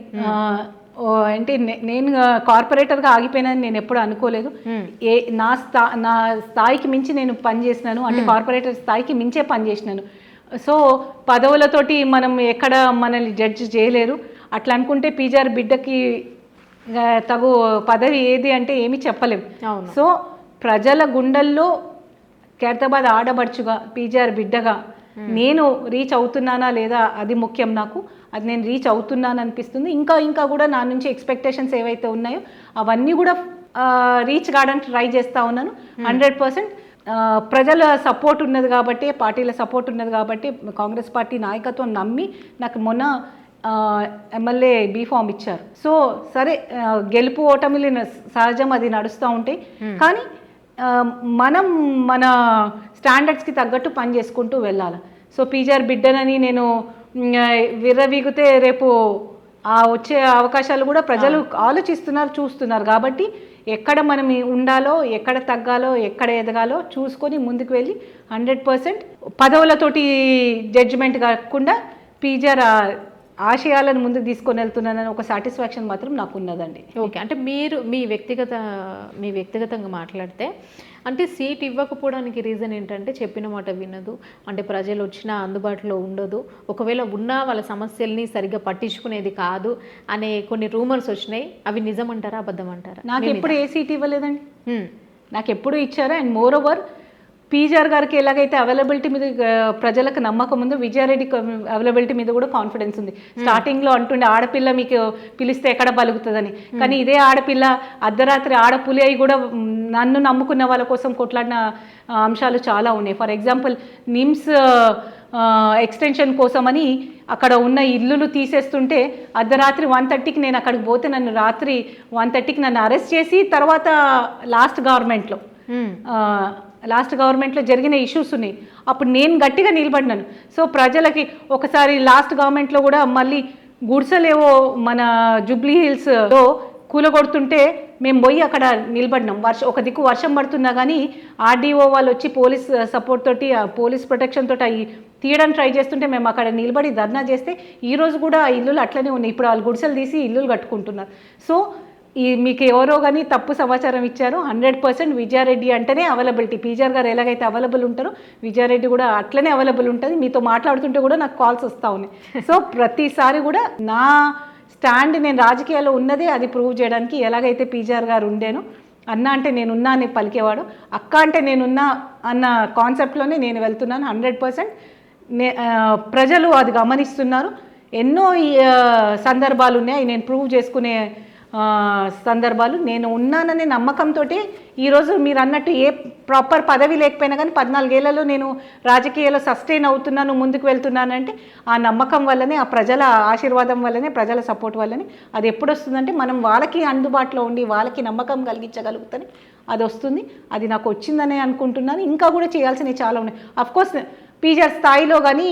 అంటే నేను కార్పొరేటర్గా ఆగిపోయినని నేను ఎప్పుడు అనుకోలేదు. నా స్థాయికి మించి నేను పనిచేసినాను, అంటే కార్పొరేటర్ స్థాయికి మించే పనిచేసినాను. సో పదవులతోటి మనం ఎక్కడ మనల్ని జడ్జి చేయలేరు. అట్లా అనుకుంటే పీజీఆర్ బిడ్డకి తగు పదవి ఏది అంటే ఏమీ చెప్పలేం. సో ప్రజల గుండెల్లో ఖైరతాబాద్ ఆడబడుచుగా, పీజీఆర్ బిడ్డగా నేను రీచ్ అవుతున్నానా లేదా అది ముఖ్యం నాకు. అది నేను రీచ్ అవుతున్నాను అనిపిస్తుంది. ఇంకా కూడా నా నుంచి ఎక్స్పెక్టేషన్స్ ఏవైతే ఉన్నాయో అవన్నీ కూడా రీచ్ కావడానికి ట్రై చేస్తూ ఉన్నాను. 100% ప్రజల సపోర్ట్ ఉన్నది కాబట్టి, పార్టీల సపోర్ట్ ఉన్నది కాబట్టి, కాంగ్రెస్ పార్టీ నాయకత్వం నమ్మి నాకు మొన్న ఎమ్మెల్యే బీఫామ్ ఇచ్చారు. సో సరే, గెలుపు ఓటమిలు సహజం, అది నడుస్తూ ఉంటాయి. కానీ మనం మన స్టాండర్డ్స్కి తగ్గట్టు పని చేసుకుంటూ వెళ్ళాలి. సో పీజీఆర్ బిడ్డనని నేను విర్రవీగితే రేపు వచ్చే అవకాశాలు కూడా ప్రజలు ఆలోచిస్తున్నారు, చూస్తున్నారు. కాబట్టి ఎక్కడ మనం ఉండాలో, ఎక్కడ తగ్గాలో, ఎక్కడ ఎదగాలో చూసుకొని ముందుకు వెళ్ళి 100% పదవులతోటి జడ్జిమెంట్ కాకుండా పీజీఆర్ ఆశయాలను ముందుకు తీసుకొని వెళ్తున్నానని ఒక సాటిస్ఫాక్షన్ మాత్రం నాకు ఉన్నదండి. ఓకే, అంటే మీరు మీ వ్యక్తిగతంగా మాట్లాడితే, అంటే సీట్ ఇవ్వకపోవడానికి రీజన్ ఏంటంటే చెప్పిన మాట వినదు, అంటే ప్రజలు వచ్చినా అందుబాటులో ఉండదు, ఒకవేళ ఉన్నా వాళ్ళ సమస్యల్ని సరిగ్గా పట్టించుకునేది కాదు అనే కొన్ని రూమర్స్ వచ్చినాయి. అవి నిజం అంటారా, అబద్ధం అంటారా? నాకు ఎప్పుడు ఏ సీట్ ఇవ్వలేదండి. నాకు ఎప్పుడు ఇచ్చారు. అండ్ మోర్ ఓవర్ పీజీఆర్ గారికి ఎలాగైతే అవైలబిలిటీ మీద ప్రజలకు నమ్మకం ఉందో, విజయారెడ్డి అవైలబిలిటీ మీద కూడా కాన్ఫిడెన్స్ ఉంది. స్టార్టింగ్లో అంటుండే ఆడపిల్ల మీకు పిలిస్తే ఎక్కడ బలుగుతుందని, కానీ ఇదే ఆడపిల్ల అర్ధరాత్రి ఆడపులి అయి కూడా నన్ను నమ్ముకున్న వాళ్ళ కోసం కొట్లాడిన అంశాలు చాలా ఉన్నాయి. ఫర్ ఎగ్జాంపుల్ నిమ్స్ ఎక్స్టెన్షన్ కోసమని అక్కడ ఉన్న ఇల్లులు తీసేస్తుంటే అర్ధరాత్రి 1:30కి నేను అక్కడికి పోతే నన్ను రాత్రి 1:30కి నన్ను అరెస్ట్ చేసి తర్వాత లాస్ట్ గవర్నమెంట్లో జరిగిన ఇష్యూస్ ఉన్నాయి. అప్పుడు నేను గట్టిగా నిలబడినాను. సో ప్రజలకి ఒకసారి లాస్ట్ గవర్నమెంట్లో కూడా మళ్ళీ గుడిసెలేవో మన జూబ్లీ హిల్స్లో కూలగొడుతుంటే మేము పోయి అక్కడ నిలబడినాం. ఒక దిక్కు వర్షం పడుతున్నా కానీ ఆర్డీఓ వాళ్ళు వచ్చి పోలీస్ సపోర్ట్ తోటి, పోలీస్ ప్రొటెక్షన్ తోటి అవి తీయడానికి ట్రై చేస్తుంటే మేము అక్కడ నిలబడి ధర్నా చేస్తే ఈరోజు కూడా ఆ ఇల్లులు అట్లనే ఉన్నాయి. ఇప్పుడు వాళ్ళు గుడిసెలు తీసి ఇల్లులు కట్టుకుంటున్నారు. సో మీకు ఎవరో కానీ తప్పు సమాచారం ఇచ్చారు. 100% విజయారెడ్డి అంటేనే అవైలబిలిటీ. పీజీఆర్ గారు ఎలాగైతే అవైలబుల్ ఉంటారో విజయారెడ్డి కూడా అట్లనే అవైలబుల్ ఉంటుంది. మీతో మాట్లాడుతుంటే కూడా నాకు కాల్స్ వస్తూ ఉన్నాయి. సో ప్రతిసారి కూడా నా స్టాండ్ నేను రాజకీయాల్లో ఉన్నదే అది ప్రూవ్ చేయడానికి. ఎలాగైతే పీజీఆర్ గారు ఉండేనో, అన్న అంటే నేనున్నా అని పలికేవాడు, అక్క అంటే నేనున్నా అన్న కాన్సెప్ట్లోనే నేను వెళ్తున్నాను. 100% ప్రజలు అది గమనిస్తున్నారు. ఎన్నో సందర్భాలు ఉన్నాయి నేను ప్రూవ్ చేసుకునే సందర్భాలు. నేను ఉన్నాననే నమ్మకంతో ఈరోజు మీరు అన్నట్టు ఏ ప్రాపర్ పదవి లేకపోయినా కానీ 14 ఏళ్లలో నేను రాజకీయాల్లో సస్టైన్ అవుతున్నాను, ముందుకు వెళ్తున్నానంటే ఆ నమ్మకం వల్లనే, ఆ ప్రజల ఆశీర్వాదం వల్లనే, ప్రజల సపోర్ట్ వల్లనే. అది ఎప్పుడు వస్తుందంటే మనం వాళ్ళకి అందుబాటులో ఉండి వాళ్ళకి నమ్మకం కలిగించగలుగుతానే అది వస్తుంది. అది నాకు వచ్చిందనే అనుకుంటున్నాను. ఇంకా కూడా చేయాల్సినవి చాలా ఉన్నాయి. అఫ్కోర్స్ పీజీఆర్ స్థాయిలో కానీ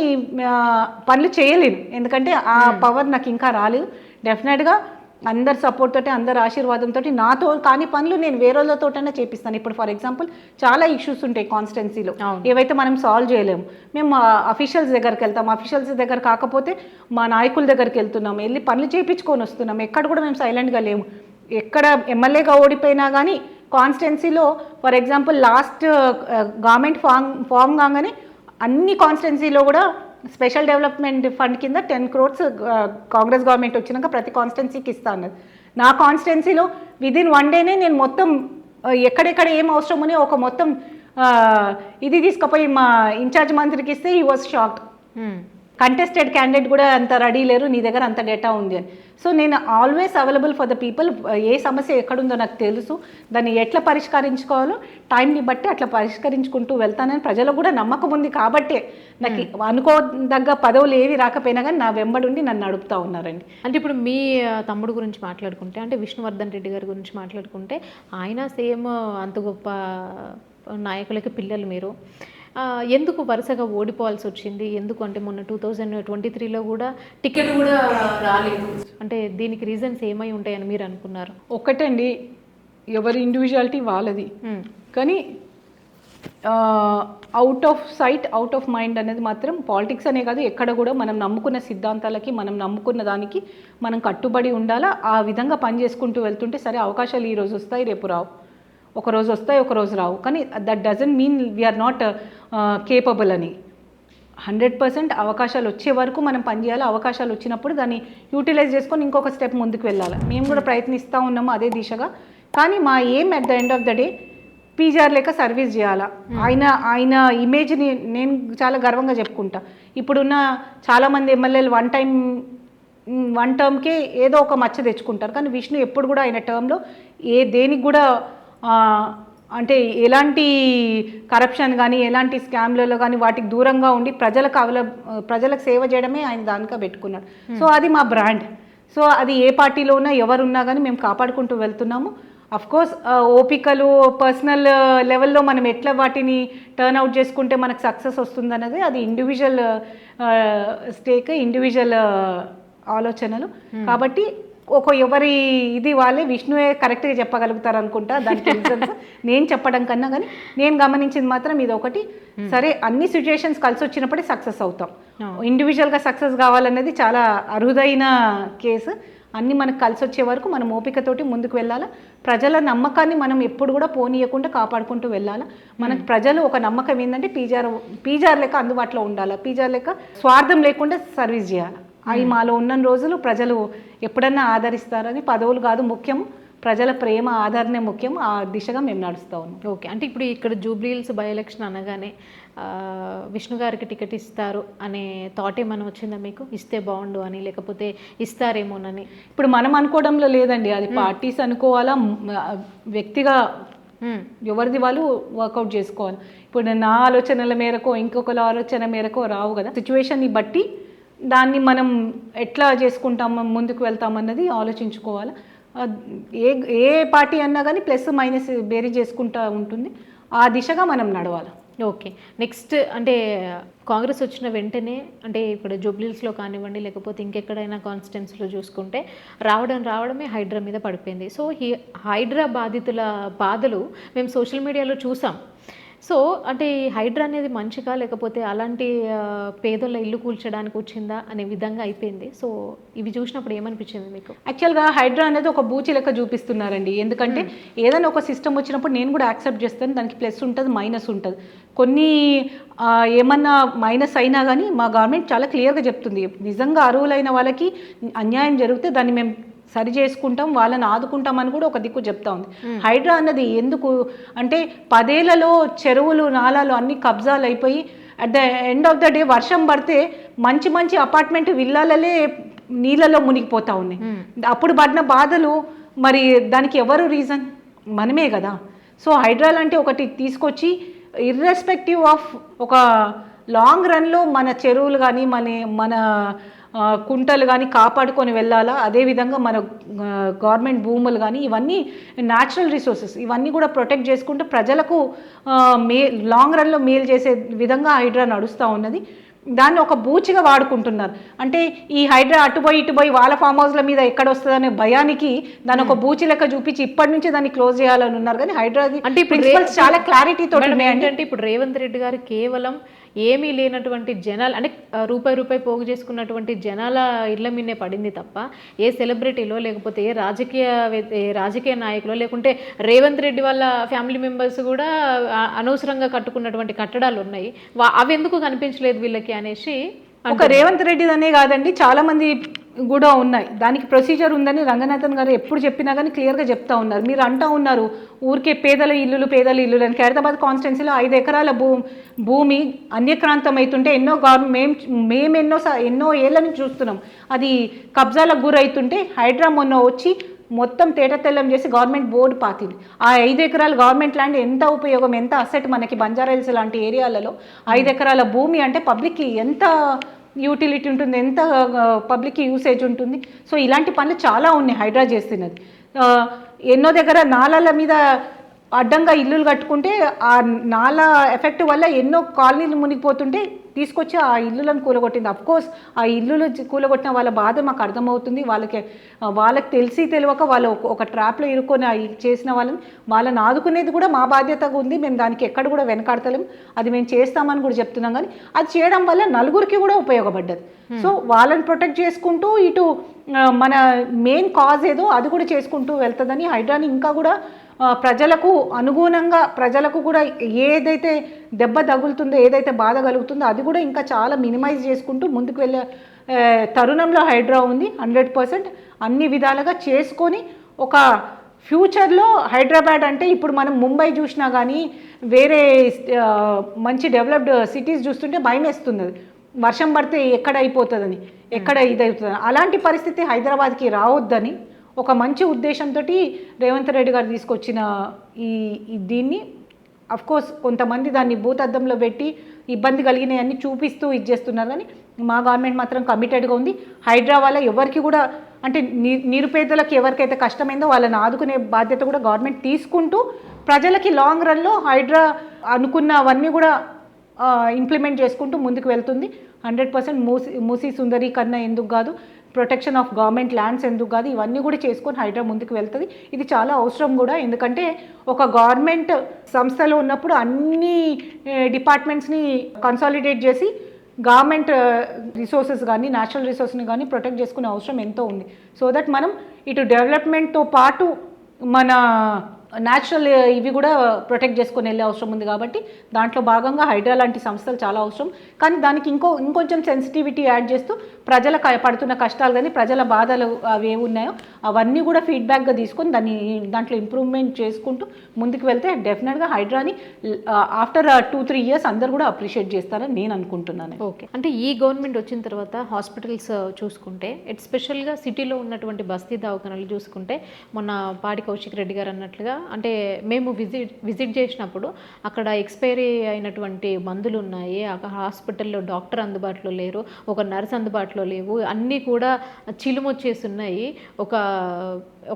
పనులు చేయలేను, ఎందుకంటే ఆ పవర్ నాకు ఇంకా రాలేదు. డెఫినెట్గా అందరి సపోర్ట్ తోటి, అందరి ఆశీర్వాదంతో నాతో కానీ పనులు నేను వేరే వాళ్ళతోటనే చేపిస్తాను. ఇప్పుడు ఫర్ ఎగ్జాంపుల్ చాలా ఇష్యూస్ ఉంటాయి కాన్స్టిట్యున్సీలో, ఏవైతే మనం సాల్వ్ చేయలేము. మేము అఫీషియల్స్ దగ్గరికి వెళ్తాం. అఫీషియల్స్ దగ్గర కాకపోతే మా నాయకుల దగ్గరికి వెళ్తున్నాం, వెళ్ళి పనులు చేయించుకొని వస్తున్నాం. ఎక్కడ కూడా మేము సైలెంట్గా లేము. ఎక్కడ ఎమ్మెల్యేగా ఓడిపోయినా కానీ కాన్స్టిట్యున్సీలో for example last government form కాగానే అన్ని కాన్స్టిట్యున్సీలో కూడా స్పెషల్ డెవలప్మెంట్ ఫండ్ కింద 10 crores కాంగ్రెస్ గవర్నమెంట్ వచ్చినాక ప్రతి కాన్స్టిట్యున్సీకి ఇస్తా అన్నది. నా కాన్స్టిట్యున్సీలో విదిన్ 1 డేనే నేను మొత్తం ఎక్కడెక్కడ ఏం అవసరం ఉన్నాయో ఒక మొత్తం ఇది తీసుకుపోయి మా ఇన్ఛార్జ్ మంత్రికి ఇస్తే he was shocked. Contested candidate కూడా అంత రెడీ లేరు, నీ దగ్గర అంత డేటా ఉంది అని. సో నేను always available for the people. ఏ సమస్య ఎక్కడుందో నాకు తెలుసు, దాన్ని ఎట్లా పరిష్కరించుకోవాలో టైంని బట్టి అట్లా పరిష్కరించుకుంటూ వెళ్తానని ప్రజలకు కూడా నమ్మకం ఉంది. కాబట్టే నాకు అనుకోదగ్గ పదవులు ఏవి రాకపోయినా కానీ నా వెంబడి నన్ను నడుపుతూ ఉన్నారండి. అంటే ఇప్పుడు మీ తమ్ముడు గురించి మాట్లాడుకుంటే, అంటే విష్ణువర్ధన్ రెడ్డి గారి గురించి మాట్లాడుకుంటే, ఆయన సేమ్ అంత గొప్ప నాయకులకి పిల్లలు మీరు. ఎందుకు వరుసగా ఓడిపోవాల్సి వచ్చింది? ఎందుకు అంటే మొన్న 2023లో కూడా టికెట్ కూడా రాలేదు. అంటే దీనికి రీజన్స్ ఏమై ఉంటాయని మీరు అనుకున్నారు? ఒకటండి, ఎవరి ఇండివిజువాలిటీ వాళ్ళది. కానీ out of sight out of mind అనేది మాత్రం పాలిటిక్స్ అనే కాదు, ఎక్కడ కూడా మనం నమ్ముకున్న సిద్ధాంతాలకి, మనం నమ్ముకున్న దానికి మనం కట్టుబడి ఉండాలా. ఆ విధంగా పని చేసుకుంటూ వెళ్తుంటే సరే అవకాశాలు ఈరోజు వస్తాయి, రేపు రావు. ఒక రోజు వస్తాయి, ఒక రోజు రావు. కానీ that doesn't mean we are not capable అని. 100% అవకాశాలు వచ్చే వరకు మనం పనిచేయాలి. అవకాశాలు వచ్చినప్పుడు దాన్ని యూటిలైజ్ చేసుకొని ఇంకొక స్టెప్ ముందుకు వెళ్ళాలి. మేము కూడా ప్రయత్నిస్తూ ఉన్నాము అదే దిశగా. కానీ మా aim at the end of the day PGR లేక సర్వీస్ చేయాలా. ఆయన ఇమేజ్ని నేను చాలా గర్వంగా చెప్పుకుంటా. ఇప్పుడున్న చాలామంది ఎమ్మెల్యేలు వన్ టర్మ్కే ఏదో ఒక మచ్చ తెచ్చుకుంటారు. కానీ విష్ణు ఎప్పుడు కూడా ఆయన టర్మ్లో దేనికి కూడా అంటే ఎలాంటి కరప్షన్ కానీ ఎలాంటి స్కామ్లలో కానీ వాటికి దూరంగా ఉండి ప్రజలకు సేవ చేయడమే ఆయన దానిగా పెట్టుకున్నాడు. సో అది మా బ్రాండ్. సో అది ఏ పార్టీలో ఉన్నా ఎవరున్నా కానీ మేము కాపాడుకుంటూ వెళ్తున్నాము. అఫ్కోర్స్ ఓపికలు పర్సనల్ లెవెల్లో మనం ఎట్లా వాటిని టర్న్ అవుట్ చేసుకుంటే మనకు సక్సెస్ వస్తుందన్నది అది ఇండివిజువల్ స్టేక్, ఇండివిజువల్ ఆలోచనలు. కాబట్టి ఎవరి ఇది వాళ్ళే విష్ణువే కరెక్ట్గా చెప్పగలుగుతారు అనుకుంటా. దానికి రీజన్స్ నేను చెప్పడం కన్నా కానీ నేను గమనించింది మాత్రం ఇది ఒకటి. సరే అన్ని సిచ్యుయేషన్స్ కలిసి వచ్చినప్పుడే సక్సెస్ అవుతాం. ఇండివిజువల్గా సక్సెస్ కావాలనేది చాలా అరుదైన కేసు. అన్నీ మనకు కలిసి వచ్చే వరకు మనం ఓపికతోటి ముందుకు వెళ్ళాలా. ప్రజల నమ్మకాన్ని మనం ఎప్పుడు కూడా పోనీయకుండా కాపాడుకుంటూ వెళ్ళాలా. మనకు ప్రజలు ఒక నమ్మకం ఏంటంటే పీజార్ లెక్క అందుబాటులో ఉండాలా, పీజార్ లెక్క స్వార్థం లేకుండా సర్వీస్ చేయాలి. అవి మాలో ఉన్న రోజులు ప్రజలు ఎప్పుడన్నా ఆదరిస్తారని. పదవులు కాదు ముఖ్యం, ప్రజల ప్రేమ ఆదరణే ముఖ్యం. ఆ దిశగా మేము నడుస్తూ ఉన్నాం. ఓకే, అంటే ఇప్పుడు ఇక్కడ జూబ్లీహిల్స్ బై ఎలక్షన్ అనగానే విష్ణు గారికి టికెట్ ఇస్తారు అనే థాట్ ఏమైనా వచ్చిందా మీకు? ఇస్తే బాగుండు అని, లేకపోతే ఇస్తారేమోనని? ఇప్పుడు మనం అనుకోవడంలో లేదండి, అది పార్టీస్ అనుకోవాలా, వ్యక్తిగా ఎవరిది వాళ్ళు వర్కౌట్ చేసుకోవాలి. ఇప్పుడు నా ఆలోచనల మేరకు ఇంకొకరి ఆలోచన మేరకు రావు కదా. సిచ్యువేషన్ని బట్టి దాన్ని మనం ఎట్లా చేసుకుంటాం, ముందుకు వెళ్తామన్నది ఆలోచించుకోవాలి. ఏ పార్టీ అన్నా కానీ ప్లస్ మైనస్ బేరీ చేసుకుంటూ ఉంటుంది. ఆ దిశగా మనం నడవాలి. ఓకే, నెక్స్ట్ అంటే కాంగ్రెస్ వచ్చిన వెంటనే అంటే ఇక్కడ జూబ్లీహిల్స్లో కానివ్వండి, లేకపోతే ఇంకెక్కడైనా కాన్స్టిట్యున్సీలో చూసుకుంటే రావడమే హైడ్రా మీద పడిపోయింది. సో ఈ హైడ్రా బాధితుల బాధలు మేము సోషల్ మీడియాలో చూసాం. సో అంటే ఈ హైడ్రా అనేది మంచిగా, లేకపోతే అలాంటి పేదల ఇల్లు కూల్చడానికి వచ్చిందా అనే విధంగా అయిపోయింది. సో ఇవి చూసినప్పుడు ఏమనిపించింది మీకు? యాక్చువల్గా హైడ్రా అనేది ఒక బూచి లెక్క చూపిస్తున్నారండి. ఎందుకంటే ఏదైనా ఒక సిస్టమ్ వచ్చినప్పుడు నేను కూడా యాక్సెప్ట్ చేస్తాను. దానికి ప్లస్ ఉంటుంది, మైనస్ ఉంటుంది. కొన్ని ఏమన్నా మైనస్ అయినా కానీ మా గవర్నమెంట్ చాలా క్లియర్గా చెప్తుంది, నిజంగా అర్హులైన వాళ్ళకి అన్యాయం జరిగితే దాన్ని మేము సరి చేసుకుంటాం, వాళ్ళని ఆదుకుంటామని కూడా ఒక దిక్కు చెప్తా ఉంది. హైడ్రా అన్నది ఎందుకు అంటే 10 ఏళ్లలో చెరువులు నాలాలు అన్ని కబ్జాలు అయిపోయి at the end of the day వర్షం పడితే మంచి అపార్ట్మెంట్ విల్లాలలే నీళ్ళలో మునిగిపోతూ ఉన్నాయి. అప్పుడు పడిన బాధలు మరి దానికి ఎవరు రీజన్? మనమే కదా. సో హైడ్రా లాంటి ఒకటి తీసుకొచ్చి ఇర్రెస్పెక్టివ్ ఆఫ్ ఒక లాంగ్ రన్లో మన చెరువులు కానీ మన కుంటలు కానీ కాపాడుకొని వెళ్ళాలా. అదేవిధంగా మన గవర్నమెంట్ భూములు కానీ ఇవన్నీ న్యాచురల్ రిసోర్సెస్, ఇవన్నీ కూడా ప్రొటెక్ట్ చేసుకుంటూ ప్రజలకు లాంగ్ రన్లో మేలు చేసే విధంగా హైడ్రా నడుస్తూ ఉన్నది. దాన్ని ఒక బూచిగా వాడుకుంటున్నారు. అంటే ఈ హైడ్రా ఇటుపోయి వాళ్ళ ఫామ్ హౌస్ల మీద ఎక్కడ వస్తుందనే భయానికి దాన్ని ఒక బూచి లెక్క చూపించి ఇప్పటి నుంచి దాన్ని క్లోజ్ చేయాలని ఉన్నారు. కానీ హైడ్రా అంటే ప్రిన్సిపల్స్ చాలా క్లారిటీతో ఏంటంటే ఇప్పుడు రేవంత్ రెడ్డి గారు కేవలం ఏమీ లేనటువంటి జనాలు అంటే రూపాయి పోగు చేసుకున్నటువంటి జనాల ఇళ్ల మీదే పడింది తప్ప ఏ సెలబ్రిటీలో లేకపోతే ఏ రాజకీయ నాయకులో లేకుంటే రేవంత్ రెడ్డి వాళ్ళ ఫ్యామిలీ మెంబర్స్ కూడా అనవసరంగా కట్టుకున్నటువంటి కట్టడాలు ఉన్నాయి, అవి ఎందుకు కనిపించలేదు వీళ్ళకి అనేసి. ఒక రేవంత్ రెడ్డి అనే కాదండి, చాలా మంది కూడా ఉన్నాయి. దానికి ప్రొసీజర్ ఉందని రంగనాథన్ గారు ఎప్పుడు చెప్పినా కానీ క్లియర్గా చెప్తా ఉన్నారు. మీరు అంటూ ఉన్నారు ఊరికే పేదల ఇల్లులు అని. ఖైరతాబాద్ కాన్స్టిట్యున్సీలో 5 ఎకరాల భూమి అన్యక్రాంతం అవుతుంటే ఎన్నో ఏళ్ళ నుంచి చూస్తున్నాం. అది కబ్జాలకు గురవుతుంటే హైడ్రా మొన్న వచ్చి మొత్తం తేటతెల్లం చేసి గవర్నమెంట్ బోర్డు పాతింది. ఆ 5 ఎకరాల గవర్నమెంట్ ల్యాండ్ ఎంత ఉపయోగం, ఎంత అసెట్ మనకి బంజారాహిల్స్ లాంటి ఏరియాలలో 5 ఎకరాల భూమి అంటే పబ్లిక్కి ఎంత యూటిలిటీ ఉంటుంది, ఎంత పబ్లిక్ యూసేజ్ ఉంటుంది. సో ఇలాంటి పనులు చాలా ఉన్నాయి హైడ్రా చేస్తున్నది. ఎన్నో దగ్గర నాలాల మీద అడ్డంగా ఇల్లులు కట్టుకుంటే ఆ నాలా ఎఫెక్ట్ వల్ల ఎన్నో కాలనీలు మునిగిపోతుంటే తీసుకొచ్చి ఆ ఇల్లులను కూలగొట్టింది. అఫ్కోర్స్ ఆ ఇల్లులు కూలగొట్టిన వాళ్ళ బాధ మాకు అర్థమవుతుంది. వాళ్ళకి తెలిసి తెలియక వాళ్ళు ఒక ట్రాప్లో ఇరుక్కొని చేసిన వాళ్ళని ఆదుకునేది కూడా మా బాధ్యతగా ఉంది. మేము దానికి ఎక్కడ కూడా వెనకాడతలేం, అది మేము చేస్తామని కూడా చెప్తున్నాం. కానీ అది చేయడం వల్ల నలుగురికి కూడా ఉపయోగపడ్డది. సో వాళ్ళని ప్రొటెక్ట్ చేసుకుంటూ ఇటు మన మెయిన్ కాజ్ ఏదో అది కూడా చేసుకుంటూ వెళ్తుందని హైడ్రాని ఇంకా కూడా ప్రజలకు అనుగుణంగా, ప్రజలకు కూడా ఏదైతే దెబ్బ తగులుతుందో, ఏదైతే బాధ కలుగుతుందో అది కూడా ఇంకా చాలా మినిమైజ్ చేసుకుంటూ ముందుకు వెళ్ళే తరుణంలో హైడ్రా ఉంది. 100% అన్ని విధాలుగా చేసుకొని ఒక ఫ్యూచర్లో హైదరాబాద్ అంటే ఇప్పుడు మనం ముంబై చూసినా కానీ వేరే మంచి డెవలప్డ్ సిటీస్ చూస్తుంటే భయం వేస్తుంది. వర్షం పడితే ఎక్కడ అయిపోతుందని, ఎక్కడ ఇదవుతుందని. అలాంటి పరిస్థితి హైదరాబాద్కి రావద్దని ఒక మంచి ఉద్దేశంతో రేవంత్ రెడ్డి గారు తీసుకొచ్చిన దీన్ని అఫ్కోర్స్ కొంతమంది దాన్ని భూతద్దంలో పెట్టి ఇబ్బంది కలిగినాయన్నీ చూపిస్తూ చేస్తున్నారు. కానీ మా గవర్నమెంట్ మాత్రం కమిటెడ్గా ఉంది. హైడ్రా వల్ల ఎవరికి కూడా అంటే నిరుపేదలకు ఎవరికైతే కష్టమైందో వాళ్ళని ఆదుకునే బాధ్యత కూడా గవర్నమెంట్ తీసుకుంటూ ప్రజలకి లాంగ్ రన్లో హైడ్రా అనుకున్నవన్నీ కూడా ఇంప్లిమెంట్ చేసుకుంటూ ముందుకు వెళ్తుంది. 100% మూసీ సుందరీకరణ ఎందుకు కాదు, ప్రొటెక్షన్ ఆఫ్ గవర్నమెంట్ ల్యాండ్స్ ఎందుకు కాదు, ఇవన్నీ కూడా చేసుకొని హైడ్రా ముందుకు వెళ్తుంది. ఇది చాలా అవసరం కూడా. ఎందుకంటే ఒక గవర్నమెంట్ సంస్థలో ఉన్నప్పుడు అన్ని డిపార్ట్మెంట్స్ని కన్సాలిడేట్ చేసి గవర్నమెంట్ రిసోర్సెస్ కానీ నేచురల్ రిసోర్స్ని కానీ ప్రొటెక్ట్ చేసుకునే అవసరం ఎంతో ఉంది. సో దట్ మనం ఇటు డెవలప్మెంట్తో పాటు మన న్యాచురల్ ఇవి కూడా ప్రొటెక్ట్ చేసుకొని వెళ్ళే అవసరం ఉంది. కాబట్టి దాంట్లో భాగంగా హైడ్రా లాంటి సంస్థలు చాలా అవసరం. కానీ దానికి ఇంకొంచెం సెన్సిటివిటీ యాడ్ చేస్తూ ప్రజలకు పడుతున్న కష్టాలు కానీ ప్రజల బాధలు అవి ఏమి ఉన్నాయో అవన్నీ కూడా ఫీడ్బ్యాక్గా తీసుకొని దాంట్లో ఇంప్రూవ్మెంట్ చేసుకుంటూ ముందుకు వెళ్తే డెఫినెట్గా హైడ్రాని ఆఫ్టర్ 2-3 ఇయర్స్ అందరు కూడా అప్రిషియేట్ చేస్తారని నేను అనుకుంటున్నాను. ఓకే, అంటే ఈ గవర్నమెంట్ వచ్చిన తర్వాత హాస్పిటల్స్ చూసుకుంటే ఎస్పెషల్గా సిటీలో ఉన్నటువంటి బస్తీ దవాఖానాలు చూసుకుంటే మొన్న పాడి కౌశిక్ రెడ్డి గారు అన్నట్లుగా అంటే మేము విజిట్ చేసినప్పుడు అక్కడ ఎక్స్పైరీ అయినటువంటి మందులు ఉన్నాయి, అక్కడ హాస్పిటల్లో డాక్టర్ అందుబాటులో లేరు, ఒక నర్స్ అందుబాటులో లేవు, అన్నీ కూడా చిలుమొచ్చేసి ఉన్నాయి.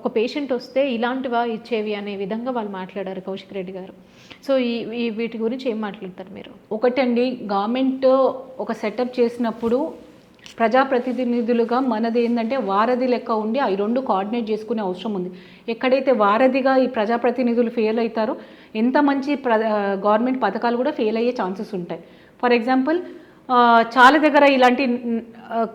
ఒక పేషెంట్ వస్తే ఇలాంటివా ఇచ్చేవి అనే విధంగా వాళ్ళు మాట్లాడారు కౌశిక్ రెడ్డి గారు. సో వీటి గురించి ఏం మాట్లాడతారు మీరు? ఒకటండి, గవర్నమెంట్ ఒక సెటప్ చేసినప్పుడు ప్రజాప్రతినిధులుగా మనది ఏంటంటే వారధి లెక్క ఉండి అవి 2 కోఆర్డినేట్ చేసుకునే అవసరం ఉంది. ఎక్కడైతే వారధిగా ఈ ప్రజాప్రతినిధులు ఫెయిల్ అవుతారో ఎంత మంచి గవర్నమెంట్ పథకాలు కూడా ఫెయిల్ అయ్యే ఛాన్సెస్ ఉంటాయి. ఫర్ ఎగ్జాంపుల్ చాలా దగ్గర ఇలాంటి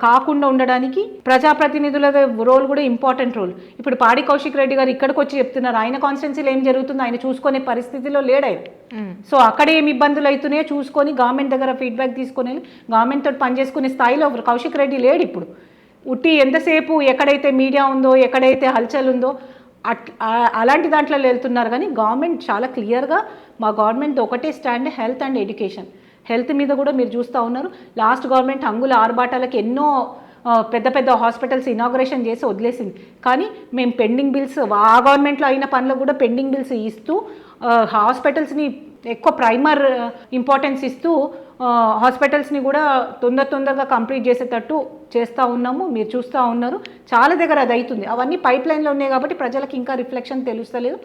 కాకుండా ఉండడానికి ప్రజాప్రతినిధుల రోల్ కూడా ఇంపార్టెంట్ రోల్. ఇప్పుడు పాడి కౌశిక్ రెడ్డి గారు ఇక్కడికి వచ్చి చెప్తున్నారు ఆయన కాన్స్టిట్యున్సీలో ఏం జరుగుతుందో ఆయన చూసుకునే పరిస్థితిలో లేడాయి. సో అక్కడ ఏమి ఇబ్బందులు అవుతున్నాయో చూసుకొని గవర్నమెంట్ దగ్గర ఫీడ్బ్యాక్ తీసుకొని గవర్నమెంట్ తోటి పనిచేసుకునే స్థాయిలో కౌశిక్ రెడ్డి లేడు. ఇప్పుడు ఉట్టి ఎంతసేపు ఎక్కడైతే మీడియా ఉందో, ఎక్కడైతే హల్చల్ ఉందో అలాంటి దాంట్లో వెళ్తున్నారు. కానీ గవర్నమెంట్ చాలా క్లియర్గా మా గవర్నమెంట్ ఒకటే stand, health and education. Health మీద కూడా మీరు చూస్తూ ఉన్నారు. లాస్ట్ గవర్నమెంట్ అంగుల ఆర్బాటాలకు ఎన్నో పెద్ద పెద్ద హాస్పిటల్స్ ఇనాగ్రేషన్ చేసి వదిలేసింది. కానీ మేము పెండింగ్ బిల్స్ ఆ గవర్నమెంట్లో అయిన పనులకు కూడా పెండింగ్ బిల్స్ ఇస్తూ హాస్పిటల్స్ని ఎక్కువ ప్రైమర్ ఇంపార్టెన్స్ ఇస్తూ హాస్పిటల్స్ని కూడా తొందరగా కంప్లీట్ చేసేటట్టు చేస్తూ ఉన్నాము. మీరు చూస్తూ ఉన్నారు చాలా దగ్గర అది అవుతుంది. అవన్నీ పైప్ లైన్లో ఉన్నాయి కాబట్టి ప్రజలకు ఇంకా రిఫ్లెక్షన్ తెలుస్తలేదు.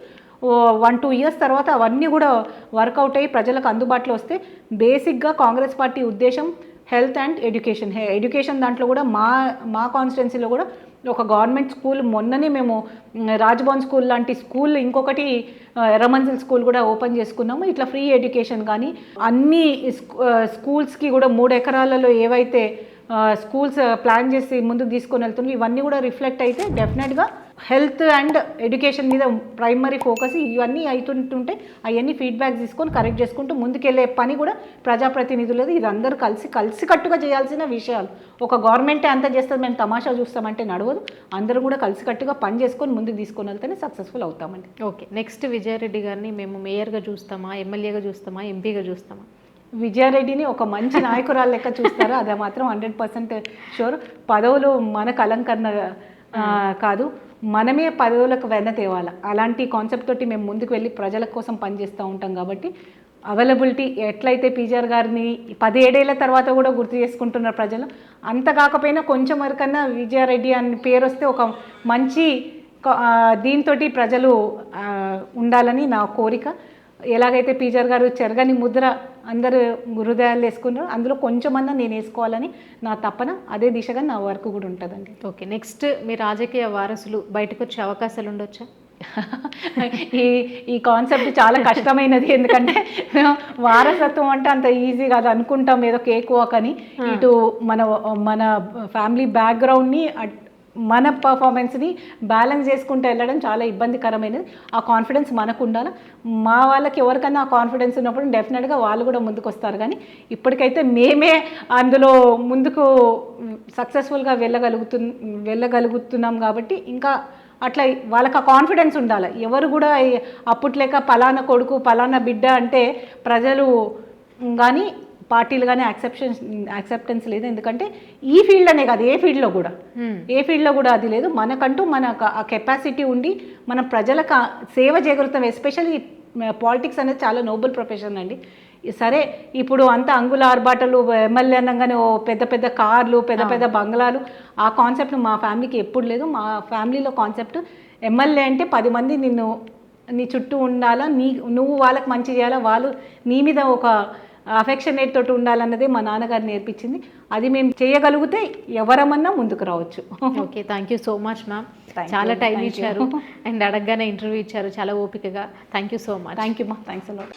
1-2 ఇయర్స్ తర్వాత అవన్నీ కూడా వర్కౌట్ అయ్యి ప్రజలకు అందుబాటులో వస్తే బేసిక్గా కాంగ్రెస్ పార్టీ ఉద్దేశం హెల్త్ అండ్ ఎడ్యుకేషన్. ఎడ్యుకేషన్ దాంట్లో కూడా మా కాన్స్టిట్యున్సీలో కూడా ఒక గవర్నమెంట్ స్కూల్ మొన్ననే మేము రాజ్భవన్ స్కూల్ లాంటి స్కూల్ ఇంకొకటి ఎర్రమంజిల్ స్కూల్ కూడా ఓపెన్ చేసుకున్నాము. ఇట్లా ఫ్రీ ఎడ్యుకేషన్ కానీ అన్ని స్కూల్స్కి కూడా 3 ఎకరాలలో ఏవైతే స్కూల్స్ ప్లాన్ చేసి ముందుకు తీసుకొని వెళ్తున్నాయి ఇవన్నీ కూడా రిఫ్లెక్ట్ అయితే డెఫినెట్గా హెల్త్ అండ్ ఎడ్యుకేషన్ మీద ప్రైమరీ ఫోకస్ ఇవన్నీ అవుతుంటుంటే అవన్నీ ఫీడ్బ్యాక్ తీసుకొని కరెక్ట్ చేసుకుంటూ ముందుకెళ్ళే పని కూడా ప్రజాప్రతినిధులది. ఇది అందరూ కలిసికట్టుగా చేయాల్సిన విషయాలు. ఒక గవర్నమెంటే అంతా చేస్తుంది, మేము తమాషా చూస్తామంటే నడవదు. అందరూ కూడా కలిసికట్టుగా పని చేసుకొని ముందుకు తీసుకొని వెళ్తేనే సక్సెస్ఫుల్ అవుతామండి. ఓకే, నెక్స్ట్ విజయారెడ్డి గారిని మేము మేయర్గా చూస్తామా, ఎమ్మెల్యేగా చూస్తామా, ఎంపీగా చూస్తామా? విజయారెడ్డిని ఒక మంచి నాయకురాలు లెక్క చూస్తారు, అది మాత్రం 100% షూర్. పదవులు మనకు అలంకరణ కాదు, మనమే పదవులకు వెన్న తేవాలి. అలాంటి కాన్సెప్ట్ తోటి మేము ముందుకు వెళ్ళి ప్రజల కోసం పనిచేస్తూ ఉంటాం. కాబట్టి అవైలబిలిటీ ఎట్లయితే పీజీఆర్ గారిని 17 ఏళ్ల తర్వాత కూడా గుర్తు చేసుకుంటున్నారు ప్రజలు, అంత కాకపోయినా కొంచెం వరకన్నా విజయారెడ్డి అని పేరు వస్తే ఒక మంచి దీంతో ప్రజలు ఉండాలని నా కోరిక. ఎలాగైతే పీజీఆర్ గారు చెరగని ముద్ర అందరూ హృదయాలు వేసుకున్నారు, అందులో కొంచెమన్నా నేను వేసుకోవాలని నా తపన. అదే దిశగా నా వర్క్ కూడా ఉంటుందండి. ఓకే, నెక్స్ట్ మీ రాజకీయ వారసులు బయటకు వచ్చే అవకాశాలు ఉండొచ్చా? ఈ కాన్సెప్ట్ చాలా కష్టమైనది, ఎందుకంటే వారసత్వం అంటే అంత ఈజీ కాదు. అనుకుంటాం ఏదో కేక్ వాక్ అని. ఇటు మన ఫ్యామిలీ బ్యాక్గ్రౌండ్ని మన పర్ఫార్మెన్స్ని బ్యాలెన్స్ చేసుకుంటూ వెళ్ళడం చాలా ఇబ్బందికరమైనది. ఆ కాన్ఫిడెన్స్ మనకు ఉండాలి. మా వాళ్ళకి ఎవరికన్నా ఆ కాన్ఫిడెన్స్ ఉన్నప్పుడు డెఫినెట్గా వాళ్ళు కూడా ముందుకు వస్తారు. కానీ ఇప్పటికైతే మేమే అందులో ముందుకు సక్సెస్ఫుల్గా వెళ్ళగలుగుతున్నాం. కాబట్టి ఇంకా అట్లా వాళ్ళకి ఆ కాన్ఫిడెన్స్ ఉండాలి. ఎవరు కూడా అప్పట్లేక పలానా కొడుకు పలానా బిడ్డ అంటే ప్రజలు కానీ పార్టీలు కానీ యాక్సెప్టెన్స్ లేదు. ఎందుకంటే ఈ ఫీల్డ్ అనే కాదు, ఏ ఫీల్డ్లో కూడా అది లేదు. మనకంటూ మన ఆ కెపాసిటీ ఉండి మనం ప్రజలకు సేవ చేయగలుగుతాం. ఎస్పెషల్లీ పాలిటిక్స్ అనేది చాలా నోబుల్ ప్రొఫెషన్ అండి. సరే, ఇప్పుడు అంతా అంగుల ఆర్బాటలు, ఎమ్మెల్యే అనగానే ఓ పెద్ద పెద్ద కార్లు, పెద్ద పెద్ద బంగ్లాలు, ఆ కాన్సెప్ట్ మా ఫ్యామిలీకి ఎప్పుడు లేదు. మా ఫ్యామిలీలో కాన్సెప్ట్ ఎమ్మెల్యే అంటే 10 మంది నీ చుట్టూ ఉండాలా, నువ్వు వాళ్ళకి మంచి చేయాలా, వాళ్ళు నీ మీద ఒక అఫెక్షనేట్ తోటి ఉండాలన్నదే మా నాన్నగారు నేర్పించింది. అది మేము చేయగలిగితే ఎవరమన్నా ముందుకు రావచ్చు. Okay, thank you so much ma'am. చాలా టైం ఇచ్చారు అండ్ అడగగానే ఇంటర్వ్యూ ఇచ్చారు చాలా ఓపికగా. Thank you so much. Thank you మా, థ్యాంక్స్ అలాట్.